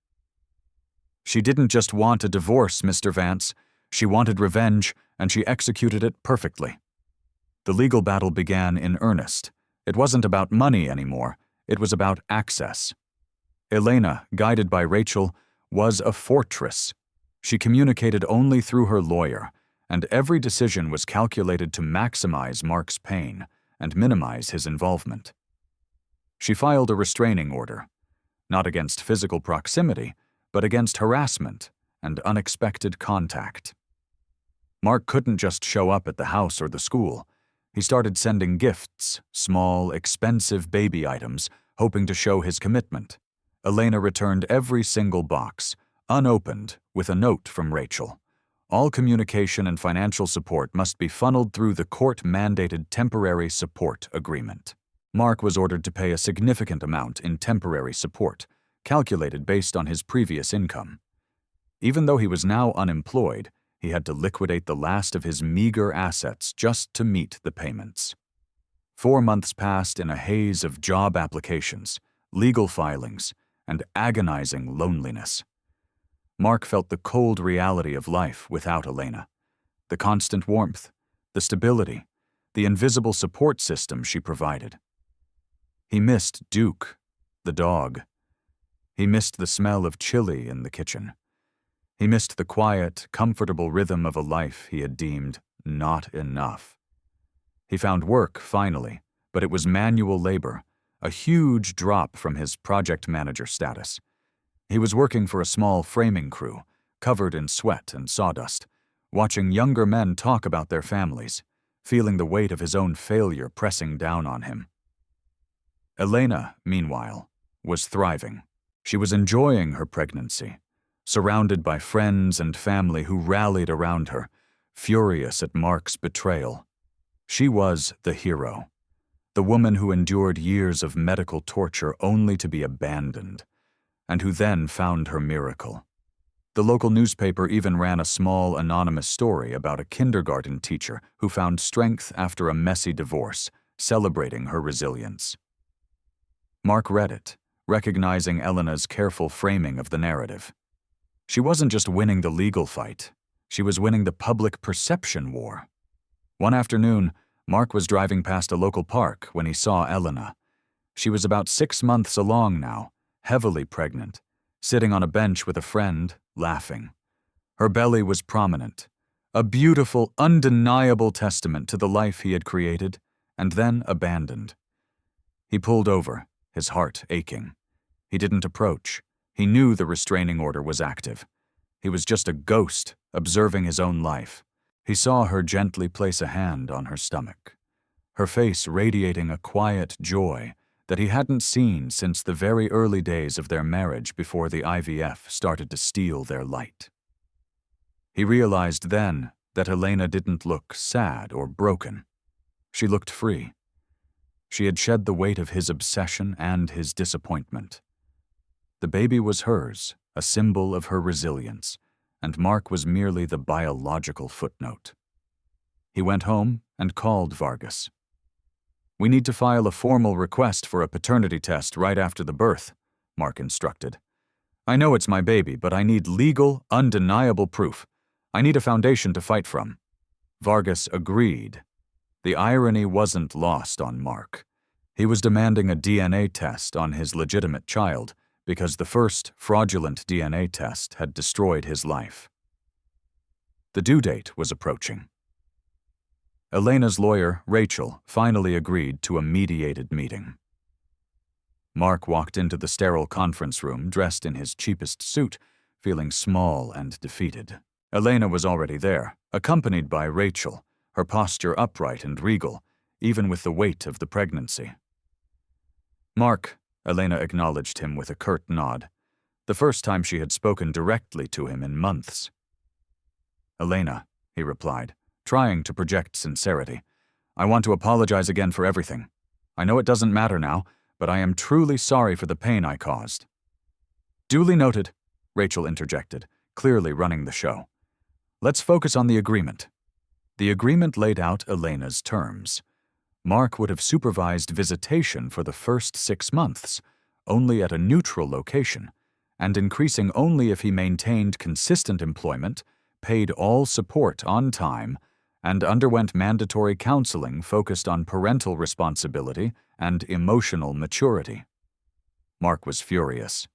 She didn't just want a divorce, Mr. Vance. She wanted revenge, and she executed it perfectly. The legal battle began in earnest. It wasn't about money anymore. It was about access. Elena, guided by Rachel, was a fortress. She communicated only through her lawyer, and every decision was calculated to maximize Mark's pain and minimize his involvement. She filed a restraining order, not against physical proximity, but against harassment and unexpected contact. Mark couldn't just show up at the house or the school. He started sending gifts, small, expensive baby items, hoping to show his commitment. Elena returned every single box, unopened, with a note from Rachel. All communication and financial support must be funneled through the court-mandated temporary support agreement. Mark was ordered to pay a significant amount in temporary support, calculated based on his previous income. Even though he was now unemployed, he had to liquidate the last of his meager assets just to meet the payments. 4 months passed in a haze of job applications, legal filings, and agonizing loneliness. Mark felt the cold reality of life without Elena. The constant warmth, the stability, the invisible support system she provided. He missed Duke, the dog. He missed the smell of chili in the kitchen. He missed the quiet, comfortable rhythm of a life he had deemed not enough. He found work, finally, but it was manual labor, a huge drop from his project manager status. He was working for a small framing crew, covered in sweat and sawdust, watching younger men talk about their families, feeling the weight of his own failure pressing down on him. Elena, meanwhile, was thriving. She was enjoying her pregnancy, surrounded by friends and family who rallied around her, furious at Mark's betrayal. She was the hero, the woman who endured years of medical torture only to be abandoned, and who then found her miracle. The local newspaper even ran a small anonymous story about a kindergarten teacher who found strength after a messy divorce, celebrating her resilience. Mark read it, recognizing Elena's careful framing of the narrative. She wasn't just winning the legal fight, she was winning the public perception war. One afternoon, Mark was driving past a local park when he saw Elena. She was about 6 months along now, heavily pregnant, sitting on a bench with a friend, laughing. Her belly was prominent, a beautiful, undeniable testament to the life he had created and then abandoned. He pulled over, his heart aching. He didn't approach. He knew the restraining order was active. He was just a ghost, observing his own life. He saw her gently place a hand on her stomach, her face radiating a quiet joy that he hadn't seen since the very early days of their marriage before the IVF started to steal their light. He realized then that Elena didn't look sad or broken. She looked free. She had shed the weight of his obsession and his disappointment. The baby was hers, a symbol of her resilience, and Mark was merely the biological footnote. He went home and called Vargas. "We need to file a formal request for a paternity test right after the birth," Mark instructed. "I know it's my baby, but I need legal, undeniable proof. I need a foundation to fight from." Vargas agreed. The irony wasn't lost on Mark. He was demanding a DNA test on his legitimate child because the first fraudulent DNA test had destroyed his life. The due date was approaching. Elena's lawyer, Rachel, finally agreed to a mediated meeting. Mark walked into the sterile conference room dressed in his cheapest suit, feeling small and defeated. Elena was already there, accompanied by Rachel, her posture upright and regal, even with the weight of the pregnancy. "Mark," Elena acknowledged him with a curt nod, the first time she had spoken directly to him in months. "Elena," he replied, trying to project sincerity, "I want to apologize again for everything. I know it doesn't matter now, but I am truly sorry for the pain I caused." "Duly noted," Rachel interjected, clearly running the show. "Let's focus on the agreement." The agreement laid out Elena's terms. Mark would have supervised visitation for the first 6 months, only at a neutral location, and increasing only if he maintained consistent employment, paid all support on time, and underwent mandatory counseling focused on parental responsibility and emotional maturity. Mark was furious.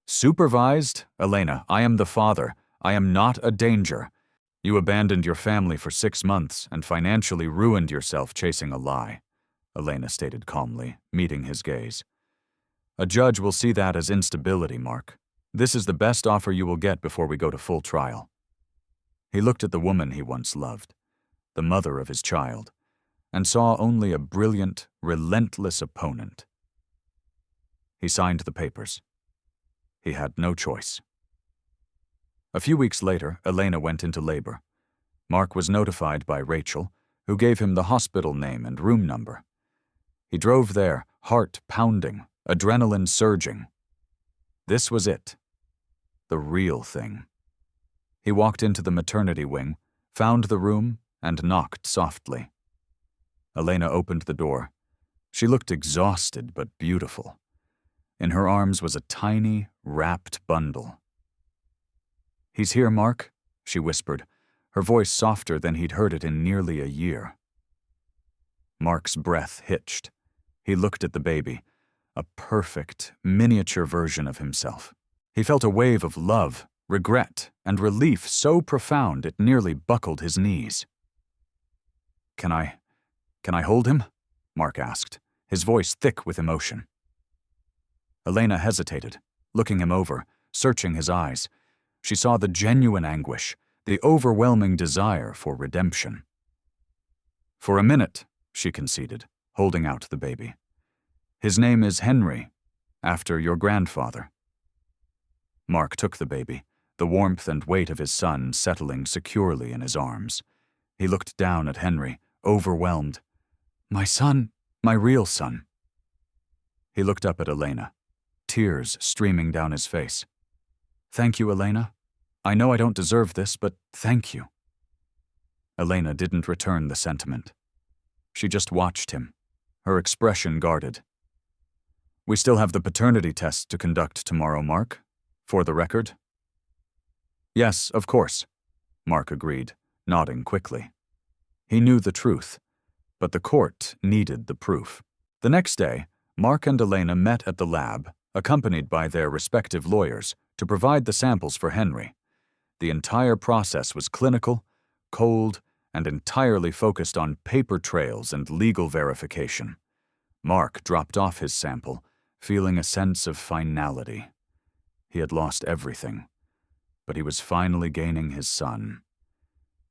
"Supervised? Elena, I am the father. I am not a danger. You abandoned your family for 6 months and financially ruined yourself chasing a lie," Elena stated calmly, meeting his gaze. "A judge will see that as instability, Mark. This is the best offer you will get before we go to full trial." He looked at the woman he once loved, the mother of his child, and saw only a brilliant, relentless opponent. He signed the papers. He had no choice. A few weeks later, Elena went into labor. Mark was notified by Rachel, who gave him the hospital name and room number. He drove there, heart pounding, adrenaline surging. This was it. The real thing. He walked into the maternity wing, found the room, and knocked softly. Elena opened the door. She looked exhausted but beautiful. In her arms was a tiny, wrapped bundle. "He's here, Mark," she whispered, her voice softer than he'd heard it in nearly a year. Mark's breath hitched. He looked at the baby, a perfect, miniature version of himself. He felt a wave of love, regret, and relief so profound it nearly buckled his knees. Can I hold him?" Mark asked, his voice thick with emotion. Elena hesitated, looking him over, searching his eyes. She saw the genuine anguish, the overwhelming desire for redemption. "For a minute," she conceded, holding out the baby. "His name is Henry, after your grandfather." Mark took the baby, the warmth and weight of his son settling securely in his arms. He looked down at Henry, overwhelmed. "My son, my real son." He looked up at Elena, tears streaming down his face. "Thank you, Elena. I know I don't deserve this, but thank you." Elena didn't return the sentiment. She just watched him, her expression guarded. "We still have the paternity test to conduct tomorrow, Mark. For the record." "Yes, of course," Mark agreed, nodding quickly. He knew the truth, but the court needed the proof. The next day, Mark and Elena met at the lab, accompanied by their respective lawyers, to provide the samples for Henry. The entire process was clinical, cold, and entirely focused on paper trails and legal verification. Mark dropped off his sample, feeling a sense of finality. He had lost everything, but he was finally gaining his son.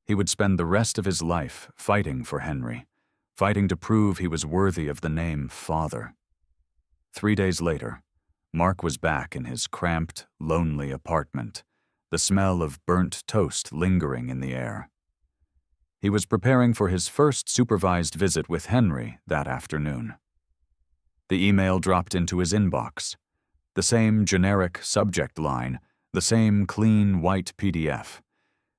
He would spend the rest of his life fighting for Henry, fighting to prove he was worthy of the name father. 3 days later, Mark was back in his cramped, lonely apartment, the smell of burnt toast lingering in the air. He was preparing for his first supervised visit with Henry that afternoon. The email dropped into his inbox. The same generic subject line, the same clean white PDF.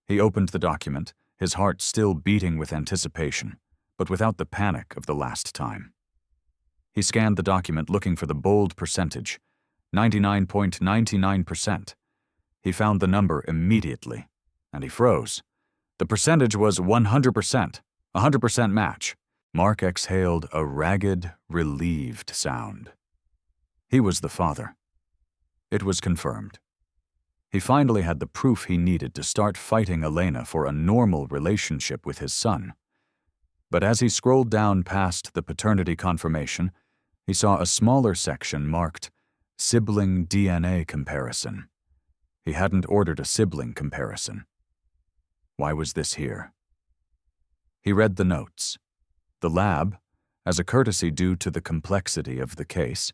He opened the document, his heart still beating with anticipation, but without the panic of the last time. He scanned the document looking for the bold percentage, 99.99%. He found the number immediately, and he froze. The percentage was 100%, 100% match. Mark exhaled a ragged, relieved sound. He was the father. It was confirmed. He finally had the proof he needed to start fighting Elena for a normal relationship with his son. But as he scrolled down past the paternity confirmation, he saw a smaller section marked Sibling DNA Comparison. He hadn't ordered a sibling comparison. Why was this here? He read the notes. The lab, as a courtesy due to the complexity of the case,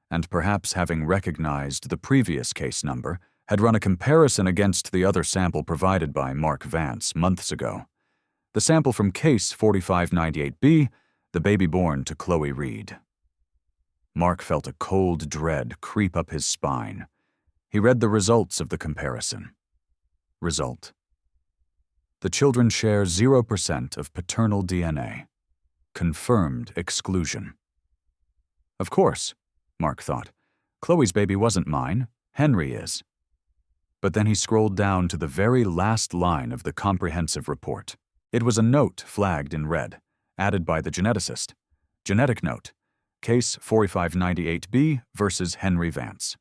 and perhaps having recognized the previous case number, had run a comparison against the other sample provided by Mark Vance months ago. The sample from case 4598B, the baby born to Chloe Reed. Mark felt a cold dread creep up his spine. He read the results of the comparison. Result: the children share 0% of paternal DNA. Confirmed exclusion. Of course, Mark thought. Chloe's baby wasn't mine. Henry is. But then he scrolled down to the very last line of the comprehensive report. It was a note flagged in red, added by the geneticist. Genetic note: Case 4598B versus Henry Vance.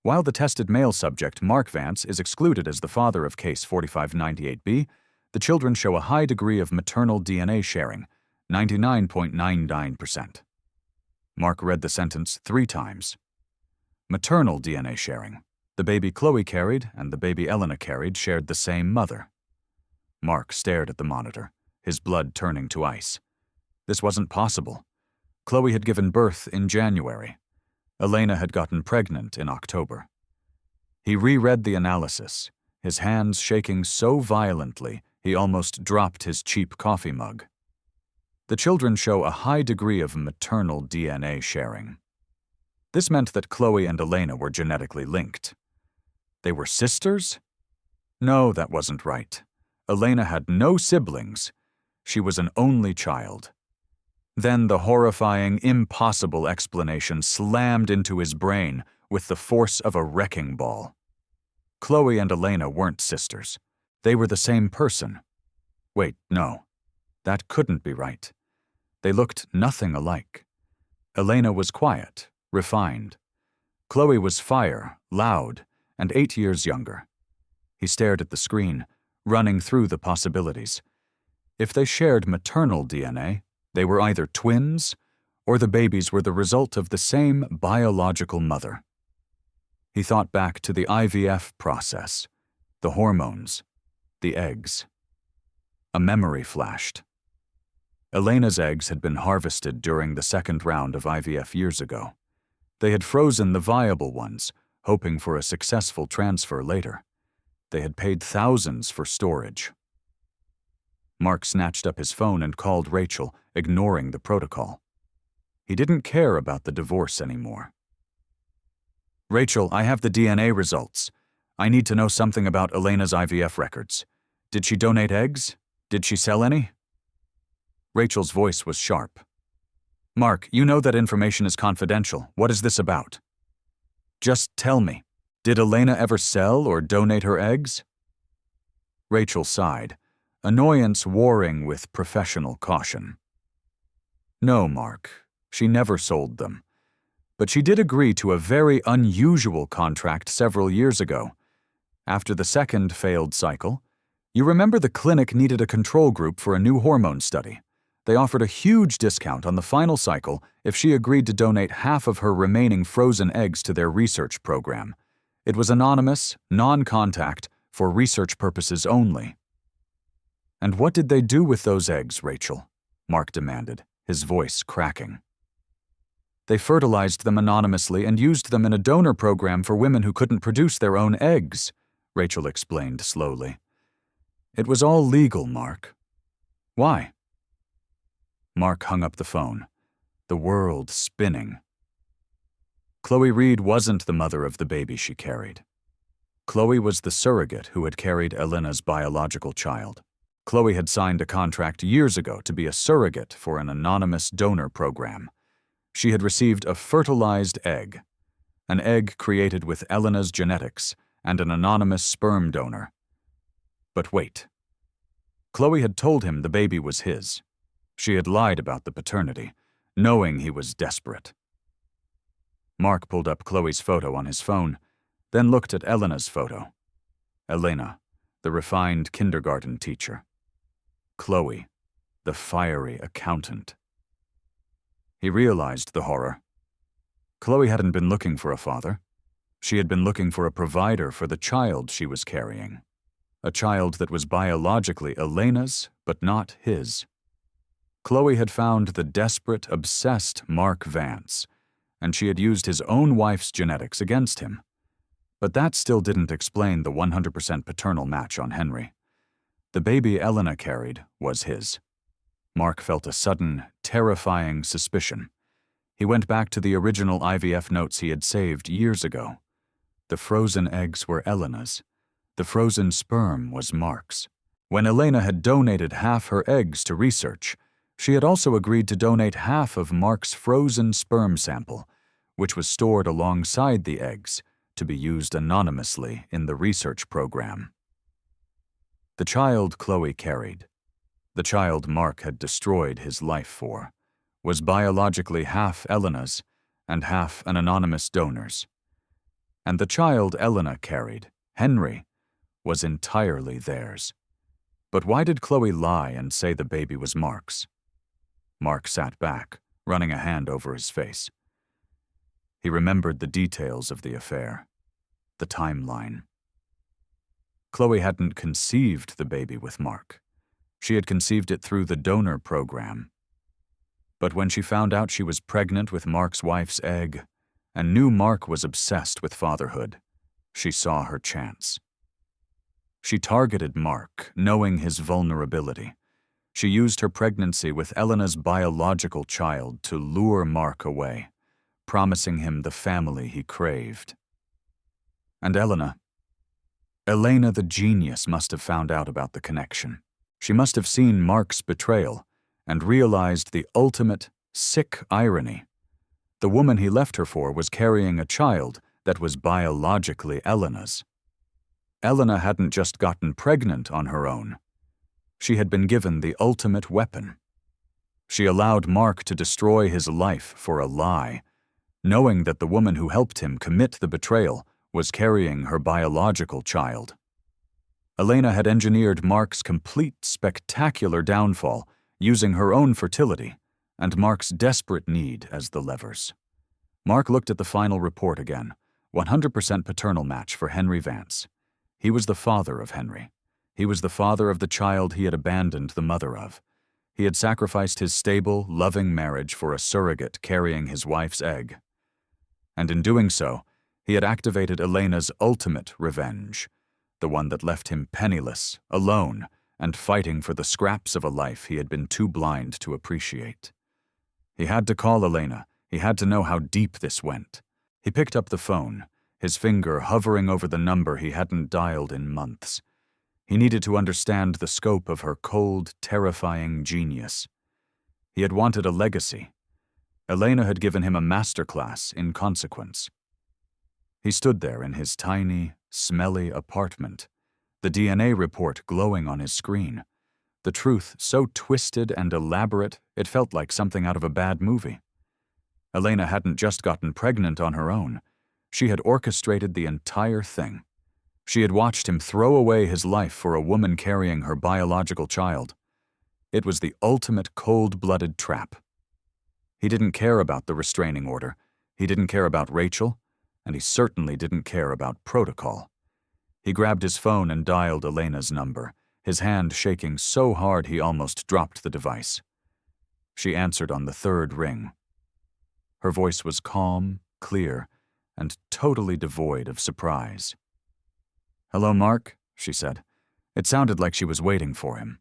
While the tested male subject, Mark Vance, is excluded as the father of Case 4598B, the children show a high degree of maternal DNA sharing, 99.99%. Mark read the sentence 3 times. Maternal DNA sharing. The baby Chloe carried and the baby Elena carried shared the same mother. Mark stared at the monitor, his blood turning to ice. This wasn't possible. Chloe had given birth in January. Elena had gotten pregnant in October. He reread the analysis, his hands shaking so violently he almost dropped his cheap coffee mug. The children show a high degree of maternal DNA sharing. This meant that Chloe and Elena were genetically linked. They were sisters? No, that wasn't right. Elena had no siblings. She was an only child. Then the horrifying, impossible explanation slammed into his brain with the force of a wrecking ball. Chloe and Elena weren't sisters. They were the same person. Wait, no. That couldn't be right. They looked nothing alike. Elena was quiet, refined. Chloe was fire, loud, and 8 years younger. He stared at the screen, running through the possibilities. If they shared maternal DNA, they were either twins, or the babies were the result of the same biological mother. He thought back to the IVF process, the hormones, the eggs. A memory flashed. Elena's eggs had been harvested during the second round of IVF years ago. They had frozen the viable ones, hoping for a successful transfer later. They had paid thousands for storage. Mark snatched up his phone and called Rachel, ignoring the protocol. He didn't care about the divorce anymore. "Rachel, I have the DNA results. I need to know something about Elena's IVF records. Did she donate eggs? Did she sell any? Rachel's voice was sharp. Mark, you know that information is confidential. What is this about? Just tell me. Did Elena ever sell or donate her eggs? Rachel sighed, annoyance warring with professional caution. No, Mark. She never sold them. But she did agree to a very unusual contract several years ago. After the second failed cycle, you remember the clinic needed a control group for a new hormone study. They offered a huge discount on the final cycle if she agreed to donate half of her remaining frozen eggs to their research program. It was anonymous, non-contact, for research purposes only. And what did they do with those eggs, Rachel? Mark demanded, his voice cracking. They fertilized them anonymously and used them in a donor program for women who couldn't produce their own eggs, Rachel explained slowly. It was all legal, Mark. Why? Mark hung up the phone, the world spinning. Chloe Reed wasn't the mother of the baby she carried. Chloe was the surrogate who had carried Elena's biological child. Chloe had signed a contract years ago to be a surrogate for an anonymous donor program. She had received a fertilized egg, an egg created with Elena's genetics and an anonymous sperm donor. But wait. Chloe had told him the baby was his. She had lied about the paternity, knowing he was desperate. Mark pulled up Chloe's photo on his phone, then looked at Elena's photo. Elena, the refined kindergarten teacher. Chloe, the fiery accountant. He realized the horror. Chloe hadn't been looking for a father. She had been looking for a provider for the child she was carrying. A child that was biologically Elena's, but not his. Chloe had found the desperate, obsessed Mark Vance, and she had used his own wife's genetics against him. But that still didn't explain the 100% paternal match on Henry. The baby Elena carried was his. Mark felt a sudden, terrifying suspicion. He went back to the original IVF notes he had saved years ago. The frozen eggs were Elena's. The frozen sperm was Mark's. When Elena had donated half her eggs to research, she had also agreed to donate half of Mark's frozen sperm sample, which was stored alongside the eggs, to be used anonymously in the research program. The child Chloe carried, the child Mark had destroyed his life for, was biologically half Elena's and half an anonymous donor's. And the child Elena carried, Henry, was entirely theirs. But why did Chloe lie and say the baby was Mark's? Mark sat back, running a hand over his face. He remembered the details of the affair, the timeline. Chloe hadn't conceived the baby with Mark. She had conceived it through the donor program. But when she found out she was pregnant with Mark's wife's egg and knew Mark was obsessed with fatherhood, she saw her chance. She targeted Mark, knowing his vulnerability. She used her pregnancy with Elena's biological child to lure Mark away, promising him the family he craved. And Elena the genius must have found out about the connection. She must have seen Mark's betrayal and realized the ultimate, sick irony. The woman he left her for was carrying a child that was biologically Elena's. Elena hadn't just gotten pregnant on her own. She had been given the ultimate weapon. She allowed Mark to destroy his life for a lie, knowing that the woman who helped him commit the betrayal was carrying her biological child. Elena had engineered Mark's complete, spectacular downfall using her own fertility and Mark's desperate need as the levers. Mark looked at the final report again, 100% paternal match for Henry Vance. He was the father of Henry. He was the father of the child he had abandoned the mother of. He had sacrificed his stable, loving marriage for a surrogate carrying his wife's egg. And in doing so, he had activated Elena's ultimate revenge, the one that left him penniless, alone, and fighting for the scraps of a life he had been too blind to appreciate. He had to call Elena. He had to know how deep this went. He picked up the phone, his finger hovering over the number he hadn't dialed in months. He needed to understand the scope of her cold, terrifying genius. He had wanted a legacy. Elena had given him a masterclass in consequence. He stood there in his tiny, smelly apartment, the DNA report glowing on his screen, the truth so twisted and elaborate it felt like something out of a bad movie. Elena hadn't just gotten pregnant on her own. She had orchestrated the entire thing. She had watched him throw away his life for a woman carrying her biological child. It was the ultimate cold-blooded trap. He didn't care about the restraining order. He didn't care about Rachel, and he certainly didn't care about protocol. He grabbed his phone and dialed Elena's number, his hand shaking so hard he almost dropped the device. She answered on the third ring. Her voice was calm, clear, and totally devoid of surprise. "Hello, Mark," she said. It sounded like she was waiting for him.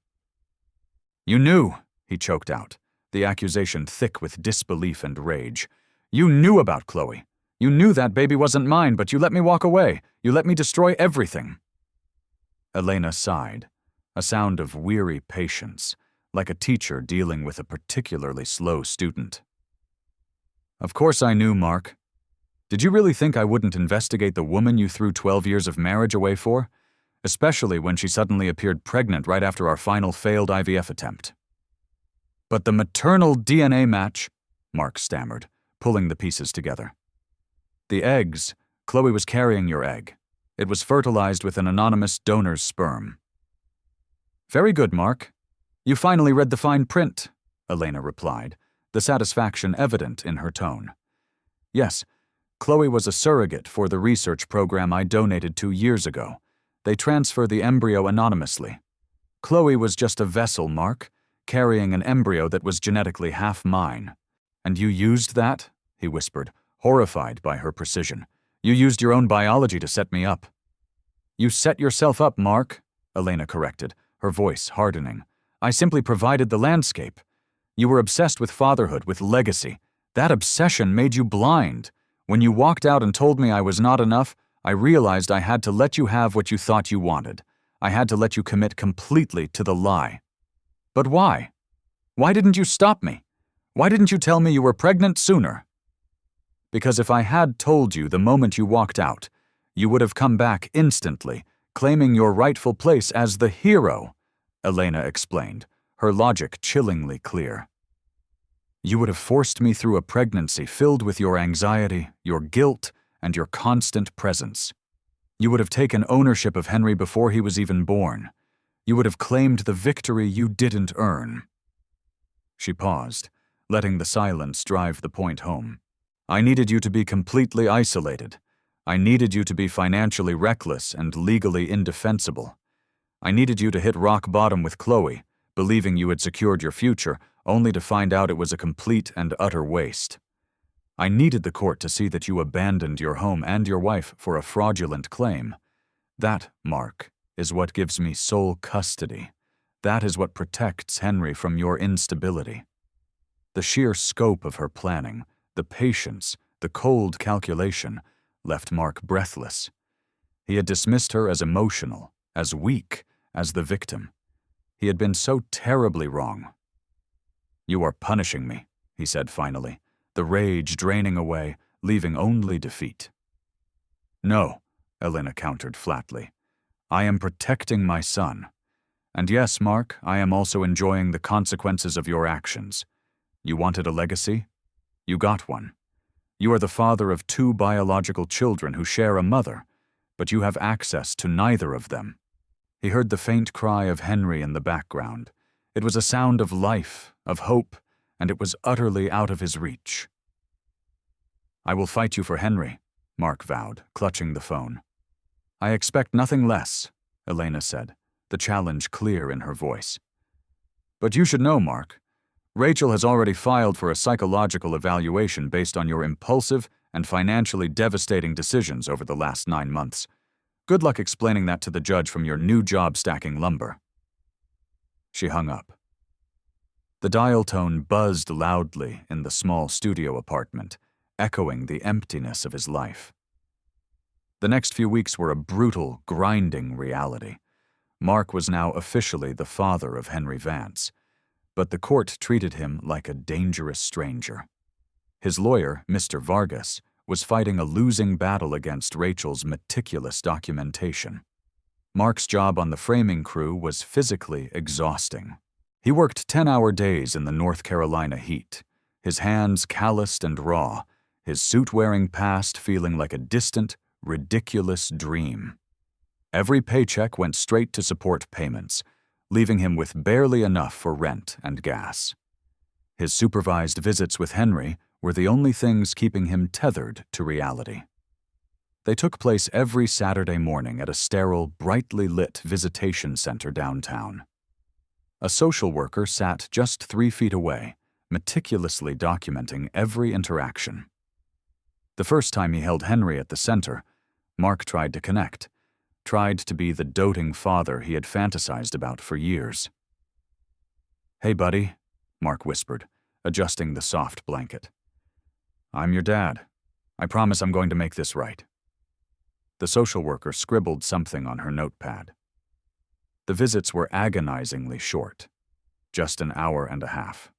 "You knew," he choked out, the accusation thick with disbelief and rage. "You knew about Chloe. You knew that baby wasn't mine, but you let me walk away. You let me destroy everything." Elena sighed, a sound of weary patience, like a teacher dealing with a particularly slow student. "Of course I knew, Mark. Did you really think I wouldn't investigate the woman you threw 12 years of marriage away for? Especially when she suddenly appeared pregnant right after our final failed IVF attempt." "But the maternal DNA match," Mark stammered, pulling the pieces together. "The eggs, Chloe was carrying your egg. It was fertilized with an anonymous donor's sperm." "Very good, Mark. You finally read the fine print," Elena replied, the satisfaction evident in her tone. "Yes, Chloe was a surrogate for the research program I donated 2 years ago. They transfer the embryo anonymously. Chloe was just a vessel, Mark, carrying an embryo that was genetically half mine. And you used that?" he whispered, horrified by her precision. "You used your own biology to set me up." "You set yourself up, Mark," Elena corrected, her voice hardening. "I simply provided the landscape. You were obsessed with fatherhood, with legacy. That obsession made you blind. When you walked out and told me I was not enough, I realized I had to let you have what you thought you wanted. I had to let you commit completely to the lie. But why? Why didn't you stop me? Why didn't you tell me you were pregnant sooner?" "Because if I had told you the moment you walked out, you would have come back instantly, claiming your rightful place as the hero," Elena explained, her logic chillingly clear. "You would have forced me through a pregnancy filled with your anxiety, your guilt, and your constant presence. You would have taken ownership of Henry before he was even born. You would have claimed the victory you didn't earn." She paused, letting the silence drive the point home. "I needed you to be completely isolated. I needed you to be financially reckless and legally indefensible. I needed you to hit rock bottom with Chloe, believing you had secured your future, only to find out it was a complete and utter waste. I needed the court to see that you abandoned your home and your wife for a fraudulent claim. That, Mark, is what gives me sole custody. That is what protects Henry from your instability." The sheer scope of her planning, the patience, the cold calculation, left Mark breathless. He had dismissed her as emotional, as weak, as the victim. He had been so terribly wrong. "You are punishing me," he said finally, the rage draining away, leaving only defeat. "No," Elena countered flatly. "I am protecting my son. And yes, Mark, I am also enjoying the consequences of your actions. You wanted a legacy? You got one. You are the father of 2 biological children who share a mother, but you have access to neither of them." He heard the faint cry of Henry in the background. It was a sound of life, of hope, and it was utterly out of his reach. "I will fight you for Henry," Mark vowed, clutching the phone. "I expect nothing less," Elena said, the challenge clear in her voice. "But you should know, Mark. Rachel has already filed for a psychological evaluation based on your impulsive and financially devastating decisions over the last 9 months. Good luck explaining that to the judge from your new job stacking lumber." She hung up. The dial tone buzzed loudly in the small studio apartment, echoing the emptiness of his life. The next few weeks were a brutal, grinding reality. Mark was now officially the father of Henry Vance, but the court treated him like a dangerous stranger. His lawyer, Mr. Vargas, was fighting a losing battle against Rachel's meticulous documentation. Mark's job on the framing crew was physically exhausting. He worked 10-hour days in the North Carolina heat, his hands calloused and raw, his suit-wearing past feeling like a distant, ridiculous dream. Every paycheck went straight to support payments, leaving him with barely enough for rent and gas. His supervised visits with Henry were the only things keeping him tethered to reality. They took place every Saturday morning at a sterile, brightly lit visitation center downtown. A social worker sat just 3 feet away, meticulously documenting every interaction. The first time he held Henry at the center, Mark tried to connect, tried to be the doting father he had fantasized about for years. "Hey, buddy," Mark whispered, adjusting the soft blanket. "I'm your dad. I promise I'm going to make this right." The social worker scribbled something on her notepad. The visits were agonizingly short, just an hour and a half.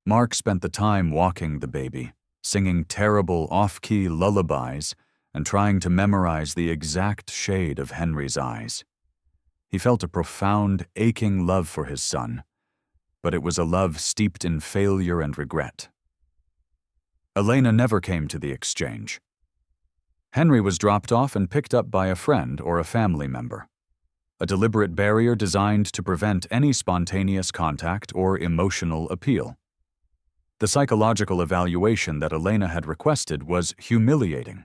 Mark spent the time walking the baby, singing terrible off-key lullabies and trying to memorize the exact shade of Henry's eyes. He felt a profound, aching love for his son, but it was a love steeped in failure and regret. Elena never came to the exchange. Henry was dropped off and picked up by a friend or a family member, a deliberate barrier designed to prevent any spontaneous contact or emotional appeal. The psychological evaluation that Elena had requested was humiliating.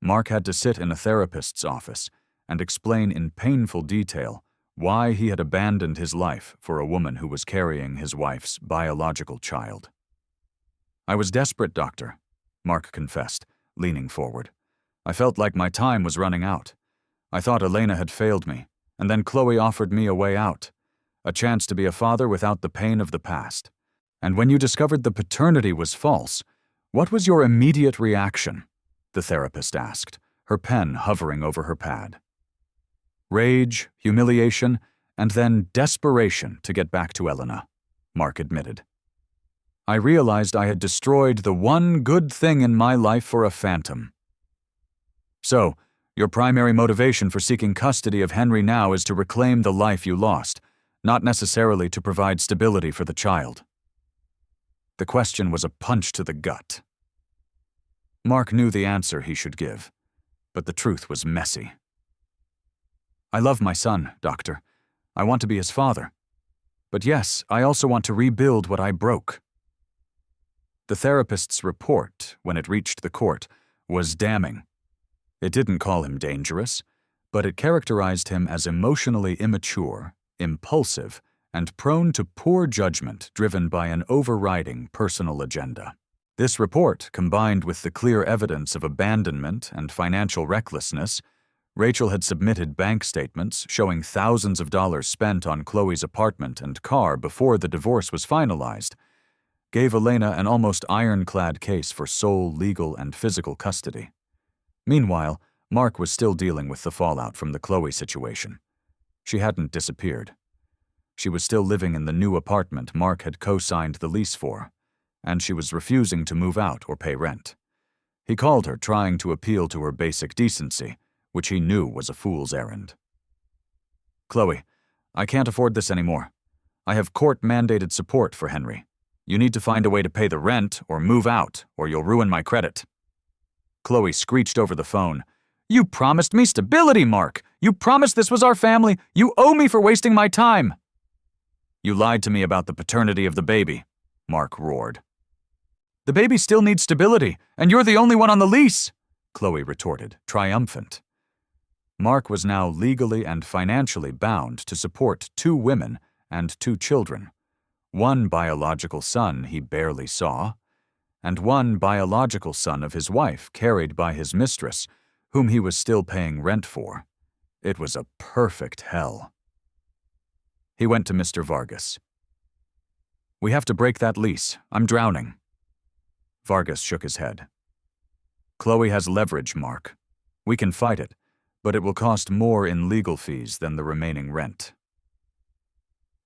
Mark had to sit in a therapist's office and explain in painful detail why he had abandoned his life for a woman who was carrying his wife's biological child. "I was desperate, doctor," Mark confessed, leaning forward. "I felt like my time was running out. I thought Elena had failed me, and then Chloe offered me a way out, a chance to be a father without the pain of the past. And when you discovered the paternity was false, what was your immediate reaction?" the therapist asked, her pen hovering over her pad. "Rage, humiliation, and then desperation to get back to Elena," Mark admitted. "I realized I had destroyed the one good thing in my life for a phantom." "So, your primary motivation for seeking custody of Henry now is to reclaim the life you lost, not necessarily to provide stability for the child." The question was a punch to the gut. Mark knew the answer he should give, but the truth was messy. "I love my son, doctor. I want to be his father. But yes, I also want to rebuild what I broke." The therapist's report, when it reached the court, was damning. It didn't call him dangerous, but it characterized him as emotionally immature, impulsive, and prone to poor judgment driven by an overriding personal agenda. This report, combined with the clear evidence of abandonment and financial recklessness, Rachel had submitted bank statements showing thousands of dollars spent on Chloe's apartment and car before the divorce was finalized, gave Elena an almost ironclad case for sole legal and physical custody. Meanwhile, Mark was still dealing with the fallout from the Chloe situation. She hadn't disappeared. She was still living in the new apartment Mark had co-signed the lease for, and she was refusing to move out or pay rent. He called her trying to appeal to her basic decency, which he knew was a fool's errand. "Chloe, I can't afford this anymore. I have court-mandated support for Henry. You need to find a way to pay the rent or move out, or you'll ruin my credit." Chloe screeched over the phone. "You promised me stability, Mark! You promised this was our family! You owe me for wasting my time!" "You lied to me about the paternity of the baby," Mark roared. "The baby still needs stability, and you're the only one on the lease," Chloe retorted, triumphant. Mark was now legally and financially bound to support 2 women and 2 children, one biological son he barely saw, and one biological son of his wife carried by his mistress, whom he was still paying rent for. It was a perfect hell. He went to Mr. Vargas. "We have to break that lease. I'm drowning." Vargas shook his head. "Chloe has leverage, Mark. We can fight it, but it will cost more in legal fees than the remaining rent.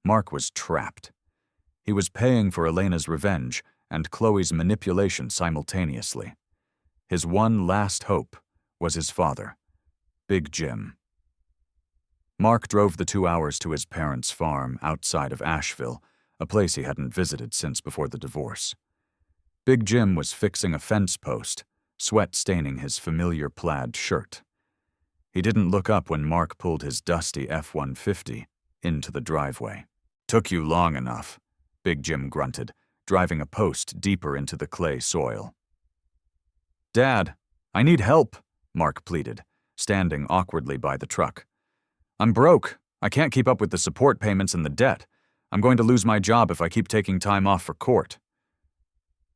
Mark was trapped. He was paying for Elena's revenge and Chloe's manipulation simultaneously. His one last hope was his father, Big Jim. Mark drove the 2 hours to his parents' farm outside of Asheville, a place he hadn't visited since before the divorce. Big Jim was fixing a fence post, sweat staining his familiar plaid shirt. He didn't look up when Mark pulled his dusty F-150 into the driveway. "Took you long enough," Big Jim grunted, driving a post deeper into the clay soil. "Dad, I need help," Mark pleaded, standing awkwardly by the truck. "I'm broke. I can't keep up with the support payments and the debt. I'm going to lose my job if I keep taking time off for court."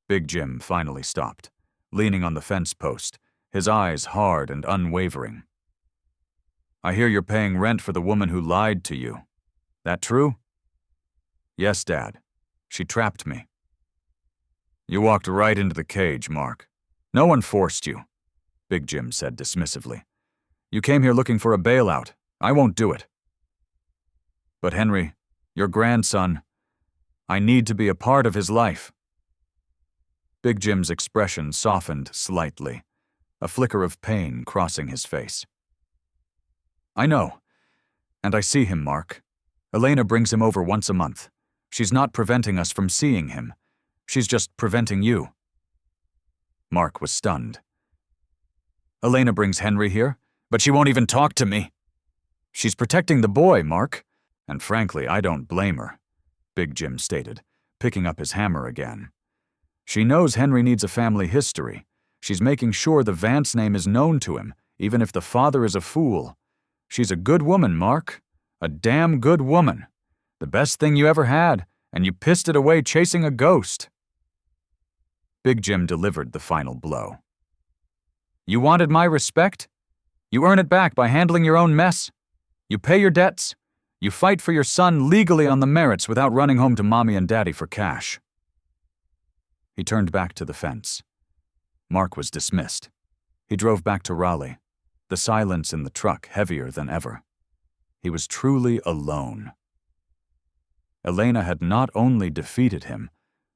Big Jim finally stopped, leaning on the fence post, his eyes hard and unwavering. "I hear you're paying rent for the woman who lied to you. That true?" "Yes, Dad. She trapped me." "You walked right into the cage, Mark. No one forced you," Big Jim said dismissively. "You came here looking for a bailout. I won't do it." "But Henry, your grandson, I need to be a part of his life." Big Jim's expression softened slightly, a flicker of pain crossing his face. "I know, and I see him, Mark. Elena brings him over once a month. She's not preventing us from seeing him. She's just preventing you." Mark was stunned. "Elena brings Henry here, but she won't even talk to me." "She's protecting the boy, Mark, and frankly, I don't blame her," Big Jim stated, picking up his hammer again. "She knows Henry needs a family history. She's making sure the Vance name is known to him, even if the father is a fool. She's a good woman, Mark. A damn good woman. The best thing you ever had, and you pissed it away chasing a ghost." Big Jim delivered the final blow. "You wanted my respect? You earn it back by handling your own mess. You pay your debts. You fight for your son legally on the merits without running home to Mommy and Daddy for cash." He turned back to the fence. Mark was dismissed. He drove back to Raleigh, the silence in the truck heavier than ever. He was truly alone. Elena had not only defeated him,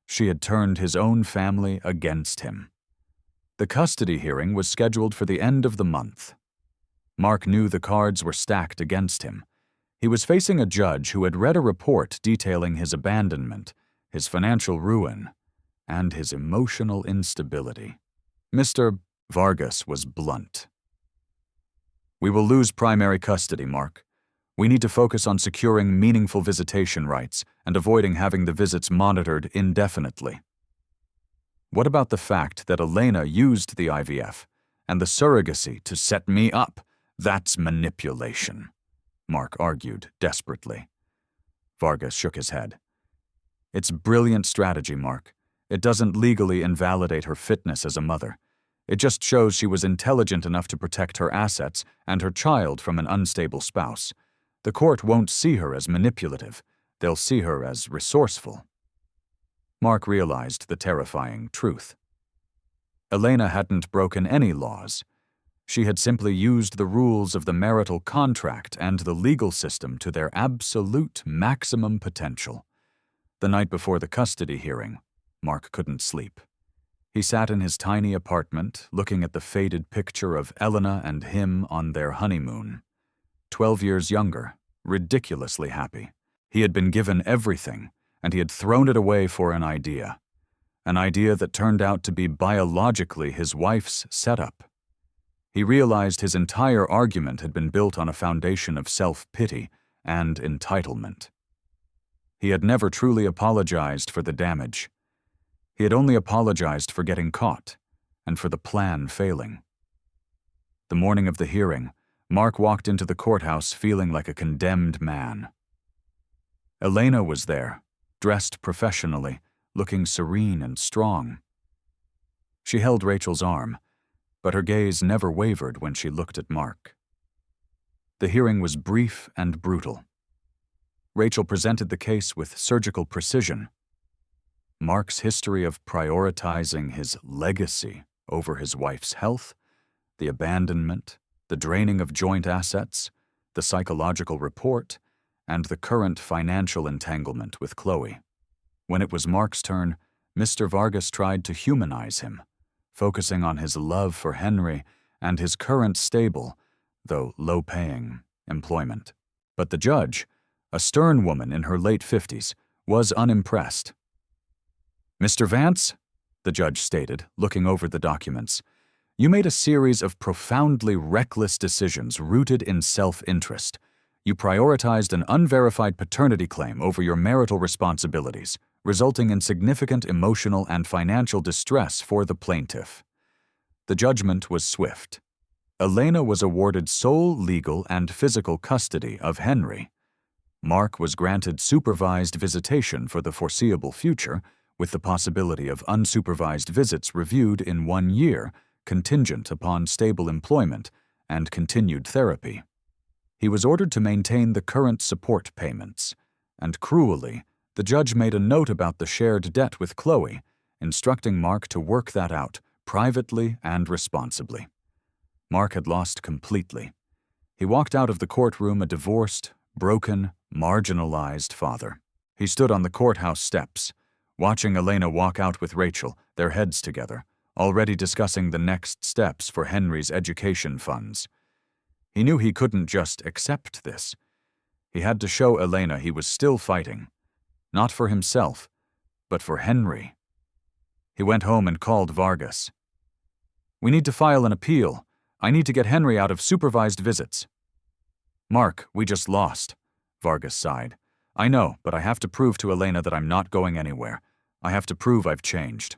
she had turned his own family against him. The custody hearing was scheduled for the end of the month. Mark knew the cards were stacked against him. He was facing a judge who had read a report detailing his abandonment, his financial ruin, and his emotional instability. Mr. Vargas was blunt. "We will lose primary custody, Mark. We need to focus on securing meaningful visitation rights and avoiding having the visits monitored indefinitely." "What about the fact that Elena used the IVF and the surrogacy to set me up? That's manipulation," Mark argued desperately. Vargas shook his head. "It's brilliant strategy, Mark. It doesn't legally invalidate her fitness as a mother. It just shows she was intelligent enough to protect her assets and her child from an unstable spouse. The court won't see her as manipulative. They'll see her as resourceful." Mark realized the terrifying truth. Elena hadn't broken any laws. She had simply used the rules of the marital contract and the legal system to their absolute maximum potential. The night before the custody hearing, Mark couldn't sleep. He sat in his tiny apartment, looking at the faded picture of Elena and him on their honeymoon. 12 years younger, ridiculously happy. He had been given everything, and he had thrown it away for an idea that turned out to be biologically his wife's setup. He realized his entire argument had been built on a foundation of self-pity and entitlement. He had never truly apologized for the damage. He had only apologized for getting caught and for the plan failing. The morning of the hearing, Mark walked into the courthouse feeling like a condemned man. Elena was there, dressed professionally, looking serene and strong. She held Rachel's arm, but her gaze never wavered when she looked at Mark. The hearing was brief and brutal. Rachel presented the case with surgical precision. Mark's history of prioritizing his legacy over his wife's health the abandonment, the draining of joint assets, the psychological report, and the current financial entanglement with Chloe. When it was Mark's turn, Mr. Vargas tried to humanize him, focusing on his love for Henry and his current stable, though low-paying, employment. But the judge, a stern woman in her late 50s, was unimpressed. "Mr. Vance," the judge stated, looking over the documents, "you made a series of profoundly reckless decisions rooted in self-interest. You prioritized an unverified paternity claim over your marital responsibilities, resulting in significant emotional and financial distress for the plaintiff." The judgment was swift. Elena was awarded sole legal and physical custody of Henry. Mark was granted supervised visitation for the foreseeable future, with the possibility of unsupervised visits reviewed in 1 year, contingent upon stable employment and continued therapy. He was ordered to maintain the current support payments, and cruelly, the judge made a note about the shared debt with Chloe, instructing Mark to work that out privately and responsibly. Mark had lost completely. He walked out of the courtroom a divorced, broken, marginalized father. He stood on the courthouse steps, watching Elena walk out with Rachel, their heads together, already discussing the next steps for Henry's education funds. He knew he couldn't just accept this. He had to show Elena he was still fighting, not for himself, but for Henry. He went home and called Vargas. "We need to file an appeal. I need to get Henry out of supervised visits." "Mark, we just lost," Vargas sighed. "I know, but I have to prove to Elena that I'm not going anywhere. I have to prove I've changed."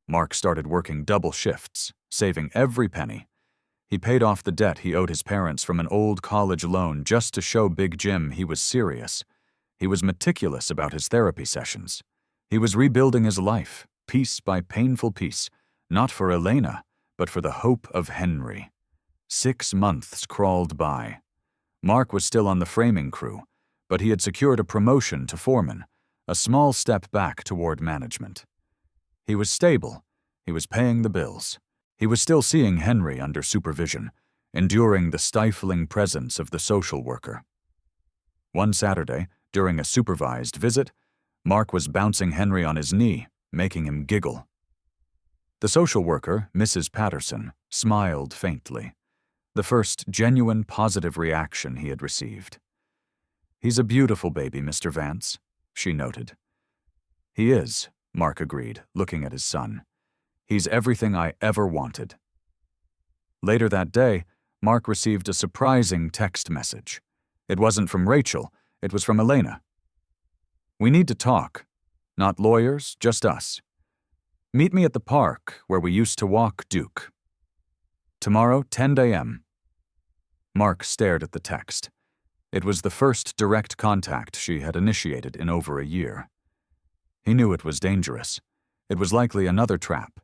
Mark started working double shifts, saving every penny. He paid off the debt he owed his parents from an old college loan just to show Big Jim he was serious. He was meticulous about his therapy sessions. He was rebuilding his life, piece by painful piece, not for Elena, but for the hope of Henry. 6 months crawled by. Mark was still on the framing crew, but he had secured a promotion to foreman, a small step back toward management. He was stable. He was paying the bills. He was still seeing Henry under supervision, enduring the stifling presence of the social worker. One Saturday, during a supervised visit, Mark was bouncing Henry on his knee, making him giggle. The social worker, Mrs. Patterson, smiled faintly, the first genuine positive reaction he had received. "He's a beautiful baby, Mr. Vance," she noted. "He is," Mark agreed, looking at his son. "He's everything I ever wanted." Later that day, Mark received a surprising text message. It wasn't from Rachel, it was from Elena. "We need to talk. Not lawyers, just us. Meet me at the park where we used to walk Duke. Tomorrow, 10 a.m. Mark stared at the text. It was the first direct contact she had initiated in over a year. He knew it was dangerous. It was likely another trap.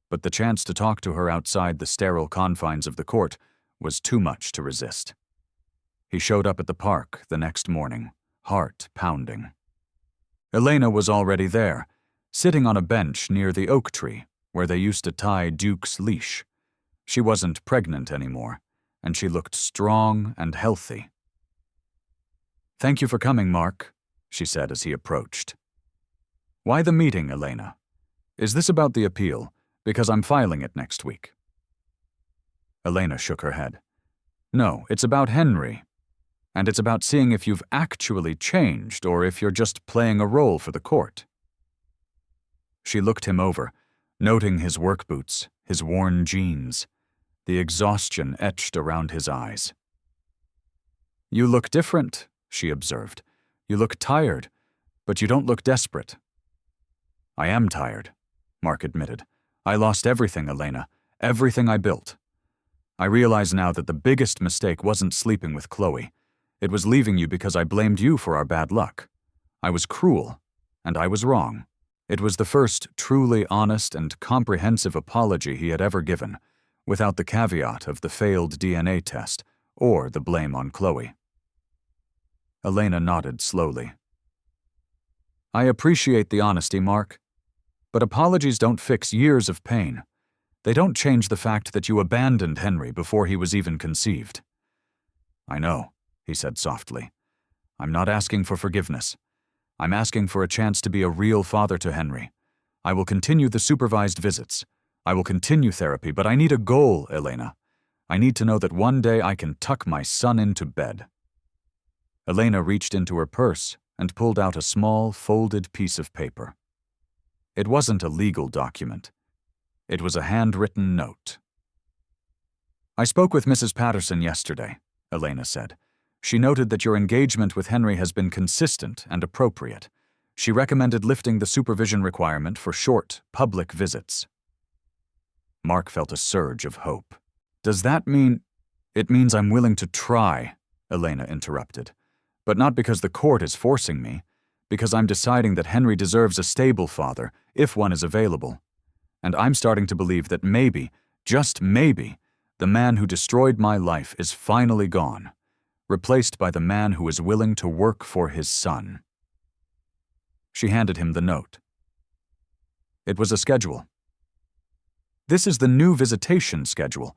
But the chance to talk to her outside the sterile confines of the court was too much to resist. He showed up at the park the next morning, heart pounding. Elena was already there, sitting on a bench near the oak tree where they used to tie Duke's leash. She wasn't pregnant anymore, and she looked strong and healthy. "Thank you for coming, Mark," she said as he approached. "Why the meeting, Elena? Is this about the appeal? Because I'm filing it next week." Elena shook her head. "No, it's about Henry. And it's about seeing if you've actually changed or if you're just playing a role for the court." She looked him over, noting his work boots, his worn jeans, the exhaustion etched around his eyes. "You look different," she observed. "You look tired, but you don't look desperate." "I am tired," Mark admitted. "I lost everything, Elena, everything I built. I realize now that the biggest mistake wasn't sleeping with Chloe. It was leaving you because I blamed you for our bad luck. I was cruel, and I was wrong." It was the first truly honest and comprehensive apology he had ever given, without the caveat of the failed DNA test or the blame on Chloe. Elena nodded slowly. "I appreciate the honesty, Mark, but apologies don't fix years of pain. They don't change the fact that you abandoned Henry before he was even conceived." "I know," he said softly. "I'm not asking for forgiveness. I'm asking for a chance to be a real father to Henry. I will continue the supervised visits. I will continue therapy, but I need a goal, Elena. I need to know that one day I can tuck my son into bed." Elena reached into her purse and pulled out a small, folded piece of paper. It wasn't a legal document. It was a handwritten note. "I spoke with Mrs. Patterson yesterday," Elena said. "She noted that your engagement with Henry has been consistent and appropriate. She recommended lifting the supervision requirement for short, public visits." Mark felt a surge of hope. "Does that mean—" "It means I'm willing to try," Elena interrupted. "But not because the court is forcing me, because I'm deciding that Henry deserves a stable father, if one is available. And I'm starting to believe that maybe, just maybe, the man who destroyed my life is finally gone, replaced by the man who is willing to work for his son." She handed him the note. It was a schedule. "This is the new visitation schedule.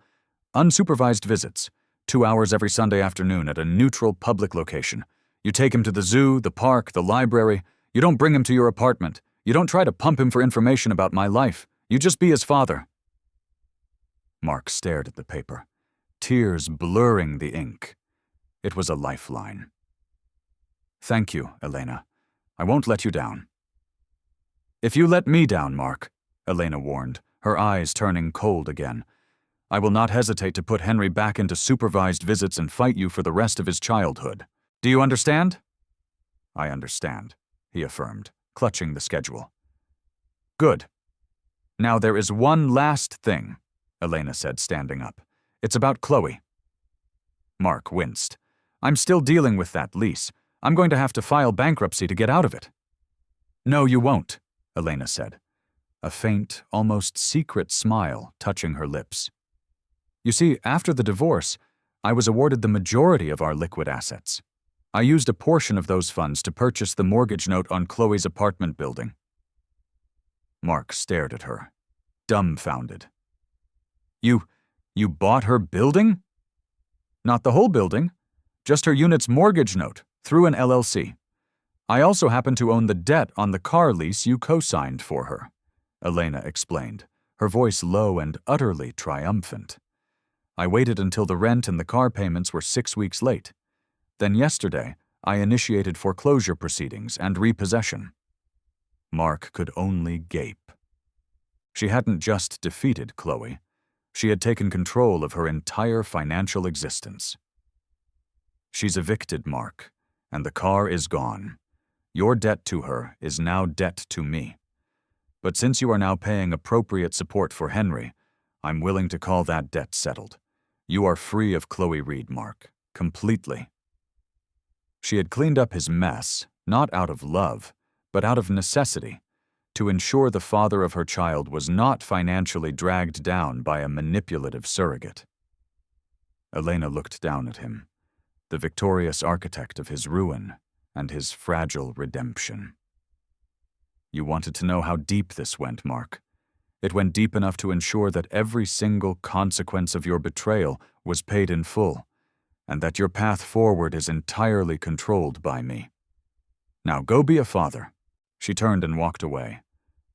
Unsupervised visits, 2 hours every Sunday afternoon at a neutral public location. You take him to the zoo, the park, the library. You don't bring him to your apartment. You don't try to pump him for information about my life. You just be his father." Mark stared at the paper, tears blurring the ink. It was a lifeline. "Thank you, Elena. I won't let you down." "If you let me down, Mark," Elena warned, her eyes turning cold again, "I will not hesitate to put Henry back into supervised visits and fight you for the rest of his childhood. Do you understand?" "I understand," he affirmed, clutching the schedule. "Good. Now there is one last thing," Elena said, standing up. "It's about Chloe." Mark winced. "I'm still dealing with that lease. I'm going to have to file bankruptcy to get out of it." "No, you won't," Elena said, a faint, almost secret smile touching her lips. "You see, after the divorce, I was awarded the majority of our liquid assets. I used a portion of those funds to purchase the mortgage note on Chloe's apartment building." Mark stared at her, dumbfounded. You bought her building?" "Not the whole building, just her unit's mortgage note, through an LLC. I also happen to own the debt on the car lease you co-signed for her," Elena explained, her voice low and utterly triumphant. "I waited until the rent and the car payments were 6 weeks late. Then yesterday, I initiated foreclosure proceedings and repossession." Mark could only gape. She hadn't just defeated Chloe. She had taken control of her entire financial existence. "She's evicted, Mark, and the car is gone. Your debt to her is now debt to me. But since you are now paying appropriate support for Henry, I'm willing to call that debt settled. You are free of Chloe Reed, Mark, completely." She had cleaned up his mess, not out of love, but out of necessity, to ensure the father of her child was not financially dragged down by a manipulative surrogate. Elena looked down at him, the victorious architect of his ruin and his fragile redemption. "You wanted to know how deep this went, Mark. It went deep enough to ensure that every single consequence of your betrayal was paid in full, and that your path forward is entirely controlled by me. Now go be a father." She turned and walked away,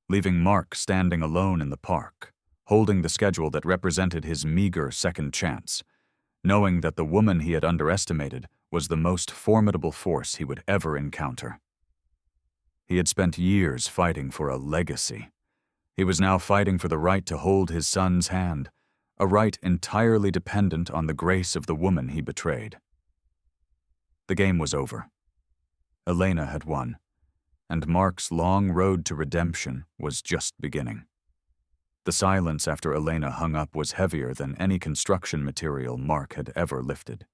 leaving Mark standing alone in the park, holding the schedule that represented his meager second chance, knowing that the woman he had underestimated was the most formidable force he would ever encounter. He had spent years fighting for a legacy. He was now fighting for the right to hold his son's hand, a right entirely dependent on the grace of the woman he betrayed. The game was over. Elena had won, and Mark's long road to redemption was just beginning. The silence after Elena hung up was heavier than any construction material Mark had ever lifted.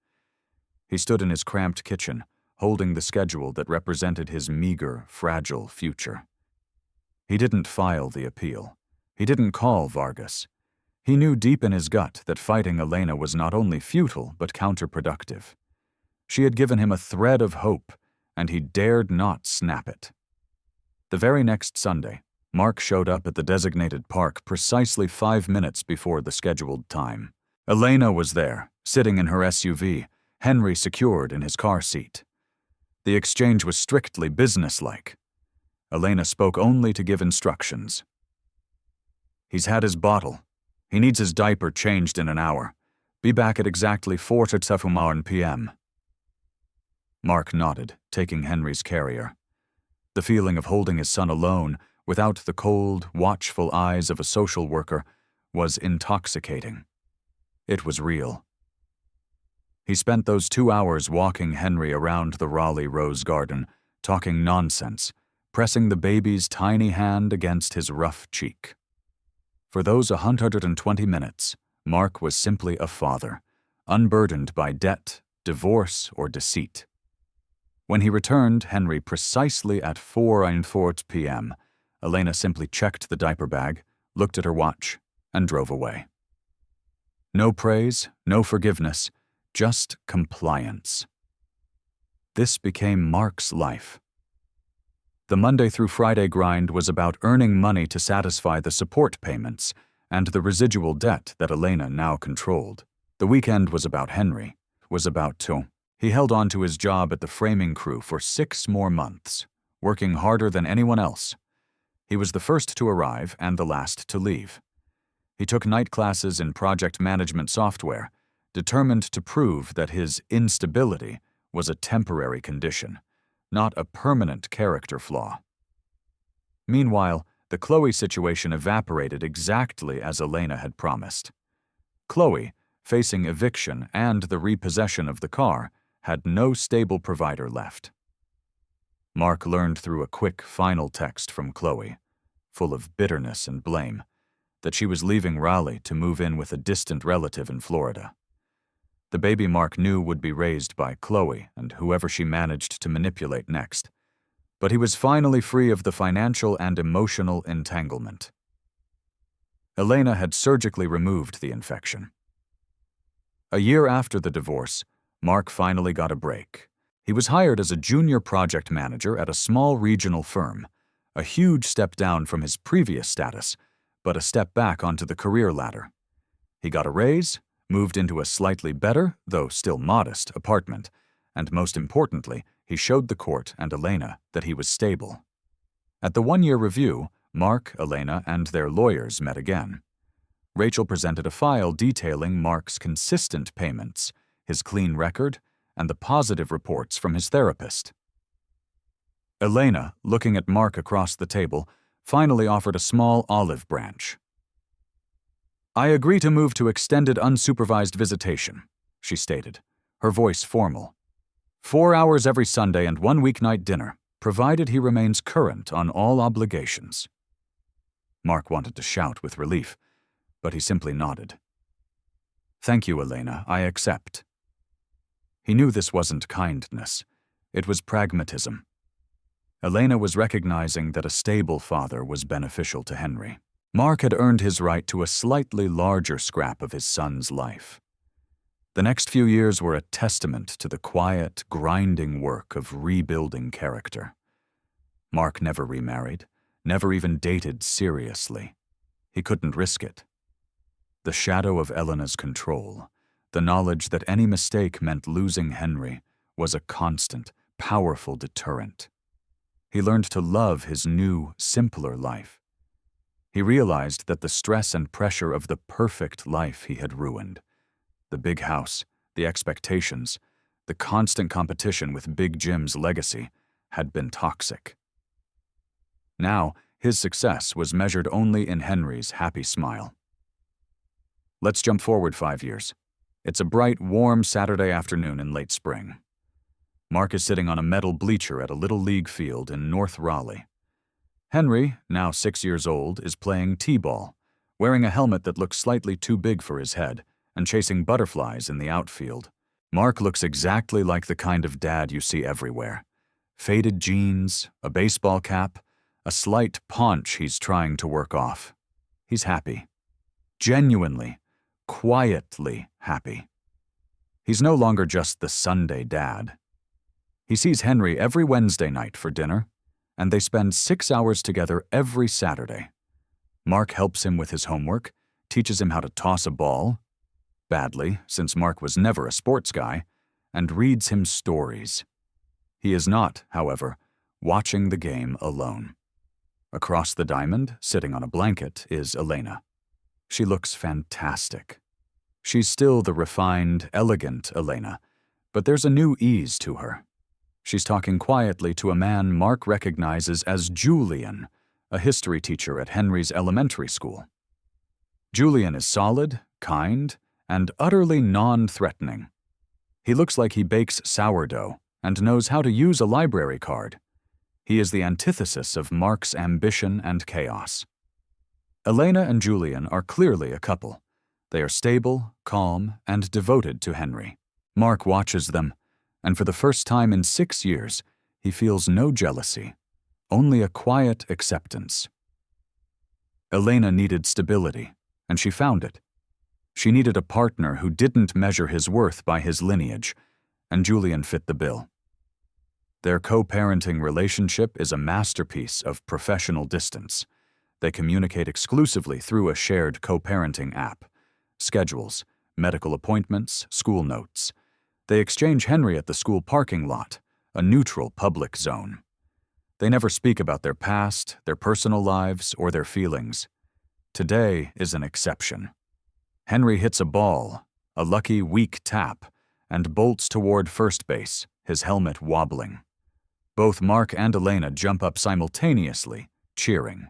He stood in his cramped kitchen, holding the schedule that represented his meager, fragile future. He didn't file the appeal. He didn't call Vargas. He knew deep in his gut that fighting Elena was not only futile but counterproductive. She had given him a thread of hope, and he dared not snap it. The very next Sunday, Mark showed up at the designated park precisely 5 minutes before the scheduled time. Elena was there, sitting in her SUV, Henry secured in his car seat. The exchange was strictly businesslike. Elena spoke only to give instructions. "He's had his bottle. He needs his diaper changed in an hour. Be back at exactly 4:15 p.m. Mark nodded, taking Henry's carrier. The feeling of holding his son alone, without the cold, watchful eyes of a social worker, was intoxicating. It was real. He spent those 2 hours walking Henry around the Raleigh Rose Garden, talking nonsense, pressing the baby's tiny hand against his rough cheek. For those 120 minutes, Mark was simply a father, unburdened by debt, divorce, or deceit. When he returned Henry precisely at 4:15 p.m., Elena simply checked the diaper bag, looked at her watch, and drove away. No praise, no forgiveness, just compliance. This became Mark's life. The Monday through Friday grind was about earning money to satisfy the support payments and the residual debt that Elena now controlled. The weekend was about Henry, He held on to his job at the framing crew for 6 more months, working harder than anyone else. He was the first to arrive and the last to leave. He took night classes in project management software, determined to prove that his instability was a temporary condition, not a permanent character flaw. Meanwhile, the Chloe situation evaporated exactly as Elena had promised. Chloe, facing eviction and the repossession of the car, had no stable provider left. Mark learned through a quick final text from Chloe, full of bitterness and blame, that she was leaving Raleigh to move in with a distant relative in Florida. The baby Mark knew would be raised by Chloe and whoever she managed to manipulate next, but he was finally free of the financial and emotional entanglement. Elena had surgically removed the infection. A year after the divorce, Mark finally got a break. He was hired as a junior project manager at a small regional firm, a huge step down from his previous status, but a step back onto the career ladder. He got a raise, moved into a slightly better, though still modest, apartment, and most importantly, he showed the court and Elena that he was stable. At the 1-year review, Mark, Elena, and their lawyers met again. Rachel presented a file detailing Mark's consistent payments, his clean record, and the positive reports from his therapist. Elena, looking at Mark across the table, finally offered a small olive branch. "I agree to move to extended unsupervised visitation," she stated, her voice formal. 4 hours every Sunday and 1 weeknight dinner, provided he remains current on all obligations. Mark wanted to shout with relief, but he simply nodded. "Thank you, Elena, I accept." He knew this wasn't kindness. It was pragmatism. Elena was recognizing that a stable father was beneficial to Henry. Mark had earned his right to a slightly larger scrap of his son's life. The next few years were a testament to the quiet, grinding work of rebuilding character. Mark never remarried, never even dated seriously. He couldn't risk it. The shadow of Elena's control, the knowledge that any mistake meant losing Henry, was a constant, powerful deterrent. He learned to love his new, simpler life. He realized that the stress and pressure of the perfect life he had ruined, the big house, the expectations, the constant competition with Big Jim's legacy, had been toxic. Now, his success was measured only in Henry's happy smile. Let's jump forward 5 years. It's a bright, warm Saturday afternoon in late spring. Mark is sitting on a metal bleacher at a little league field in North Raleigh. Henry, now 6 years old, is playing t-ball, wearing a helmet that looks slightly too big for his head, and chasing butterflies in the outfield. Mark looks exactly like the kind of dad you see everywhere. Faded jeans, a baseball cap, a slight paunch he's trying to work off. He's happy. Genuinely, quietly happy. He's no longer just the Sunday dad. He sees Henry every Wednesday night for dinner, and they spend 6 hours together every Saturday. Mark helps him with his homework, teaches him how to toss a ball, badly, since Mark was never a sports guy, and reads him stories. He is not, however, watching the game alone. Across the diamond, sitting on a blanket, is Elena. She looks fantastic. She's still the refined, elegant Elena, but there's a new ease to her. She's talking quietly to a man Mark recognizes as Julian, a history teacher at Henry's elementary school. Julian is solid, kind, and utterly non-threatening. He looks like he bakes sourdough and knows how to use a library card. He is the antithesis of Mark's ambition and chaos. Elena and Julian are clearly a couple. They are stable, calm, and devoted to Henry. Mark watches them, and for the first time in 6 years, he feels no jealousy, only a quiet acceptance. Elena needed stability, and she found it. She needed a partner who didn't measure his worth by his lineage, and Julian fit the bill. Their co-parenting relationship is a masterpiece of professional distance. They communicate exclusively through a shared co-parenting app. Schedules, medical appointments, school notes. They exchange Henry at the school parking lot, a neutral public zone. They never speak about their past, their personal lives, or their feelings. Today is an exception. Henry hits a ball, a lucky weak tap, and bolts toward first base, his helmet wobbling. Both Mark and Elena jump up simultaneously, cheering.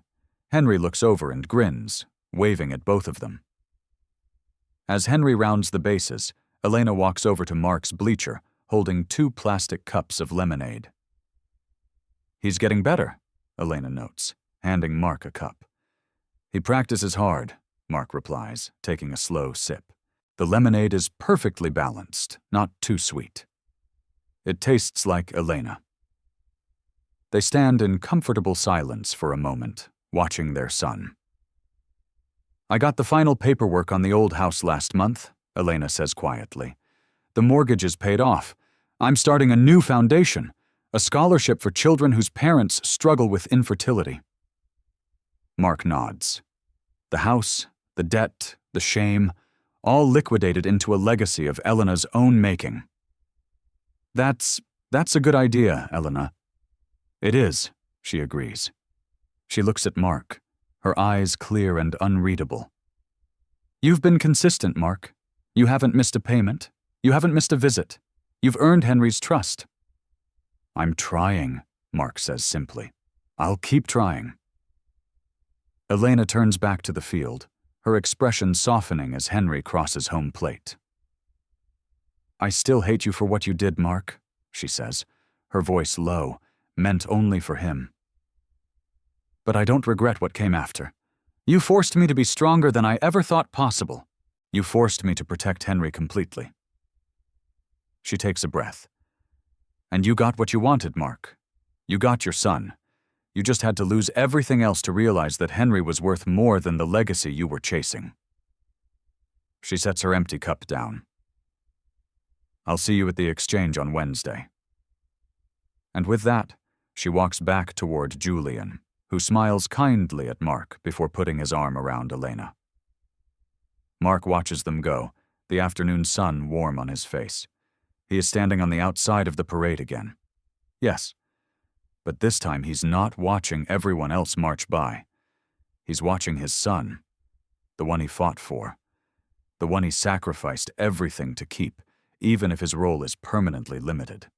Henry looks over and grins, waving at both of them. As Henry rounds the bases, Elena walks over to Mark's bleacher, holding 2 plastic cups of lemonade. "He's getting better," Elena notes, handing Mark a cup. "He practices hard," Mark replies, taking a slow sip. The lemonade is perfectly balanced, not too sweet. It tastes like Elena. They stand in comfortable silence for a moment, watching their son. "I got the final paperwork on the old house last month," Elena says quietly. "The mortgage is paid off. I'm starting a new foundation, a scholarship for children whose parents struggle with infertility." Mark nods. The house, the debt, the shame, all liquidated into a legacy of Elena's own making. That's a good idea, Elena." "It is," she agrees. She looks at Mark, her eyes clear and unreadable. "You've been consistent, Mark. You haven't missed a payment. You haven't missed a visit. You've earned Henry's trust." "I'm trying," Mark says simply. "I'll keep trying." Elena turns back to the field, her expression softening as Henry crosses home plate. "I still hate you for what you did, Mark," she says, her voice low, meant only for him. "But I don't regret what came after. You forced me to be stronger than I ever thought possible. You forced me to protect Henry completely." She takes a breath. "And you got what you wanted, Mark. You got your son. You just had to lose everything else to realize that Henry was worth more than the legacy you were chasing." She sets her empty cup down. "I'll see you at the exchange on Wednesday." And with that, she walks back toward Julian, who smiles kindly at Mark before putting his arm around Elena. Mark watches them go, the afternoon sun warm on his face. He is standing on the outside of the parade again. Yes, but this time he's not watching everyone else march by. He's watching his son, the one he fought for, the one he sacrificed everything to keep, even if his role is permanently limited.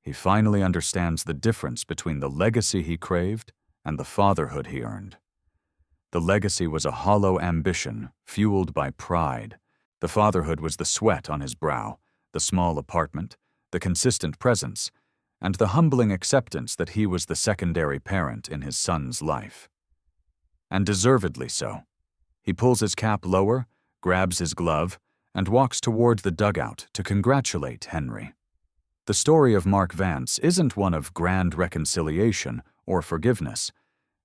He finally understands the difference between the legacy he craved and the fatherhood he earned. The legacy was a hollow ambition, fueled by pride. The fatherhood was the sweat on his brow, the small apartment, the consistent presence, and the humbling acceptance that he was the secondary parent in his son's life. And deservedly so. He pulls his cap lower, grabs his glove, and walks toward the dugout to congratulate Henry. The story of Mark Vance isn't one of grand reconciliation or forgiveness.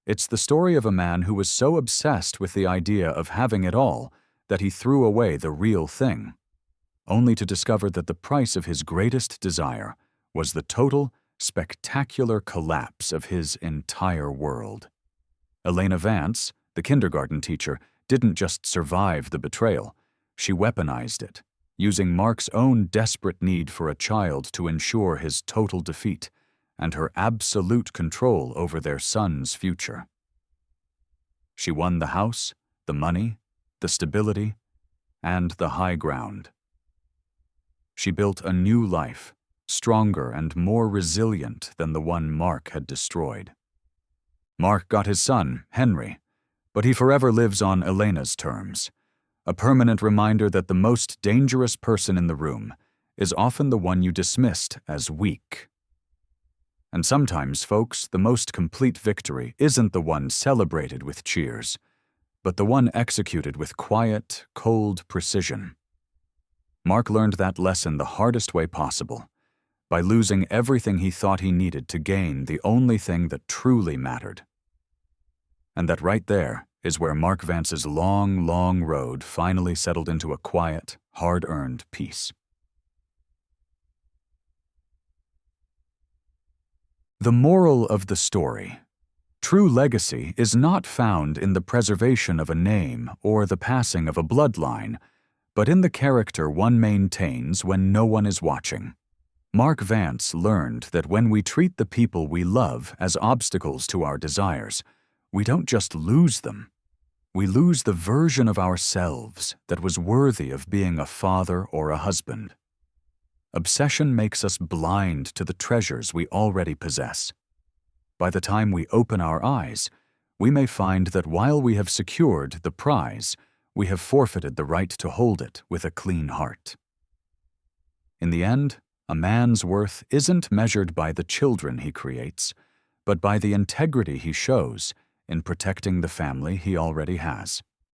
It's the story of a man who was so obsessed with the idea of having it all that he threw away the real thing, only to discover that the price of his greatest desire was the total spectacular collapse of his entire world. Elena Vance, the kindergarten teacher, didn't just survive the betrayal, she weaponized it, using Mark's own desperate need for a child to ensure his total defeat and her absolute control over their son's future. She won the house, the money, the stability, and the high ground. She built a new life, stronger and more resilient than the one Mark had destroyed. Mark got his son, Henry, but he forever lives on Elena's terms, a permanent reminder that the most dangerous person in the room is often the one you dismissed as weak. And sometimes, folks, the most complete victory isn't the one celebrated with cheers, but the one executed with quiet, cold precision. Mark learned that lesson the hardest way possible, by losing everything he thought he needed to gain the only thing that truly mattered. And that right there is where Mark Vance's long, long road finally settled into a quiet, hard-earned peace. The moral of the story: true legacy is not found in the preservation of a name or the passing of a bloodline, but in the character one maintains when no one is watching. Mark Vance learned that when we treat the people we love as obstacles to our desires, we don't just lose them. We lose the version of ourselves that was worthy of being a father or a husband. Obsession makes us blind to the treasures we already possess. By the time we open our eyes, we may find that while we have secured the prize, we have forfeited the right to hold it with a clean heart. In the end, a man's worth isn't measured by the children he creates, but by the integrity he shows in protecting the family he already has.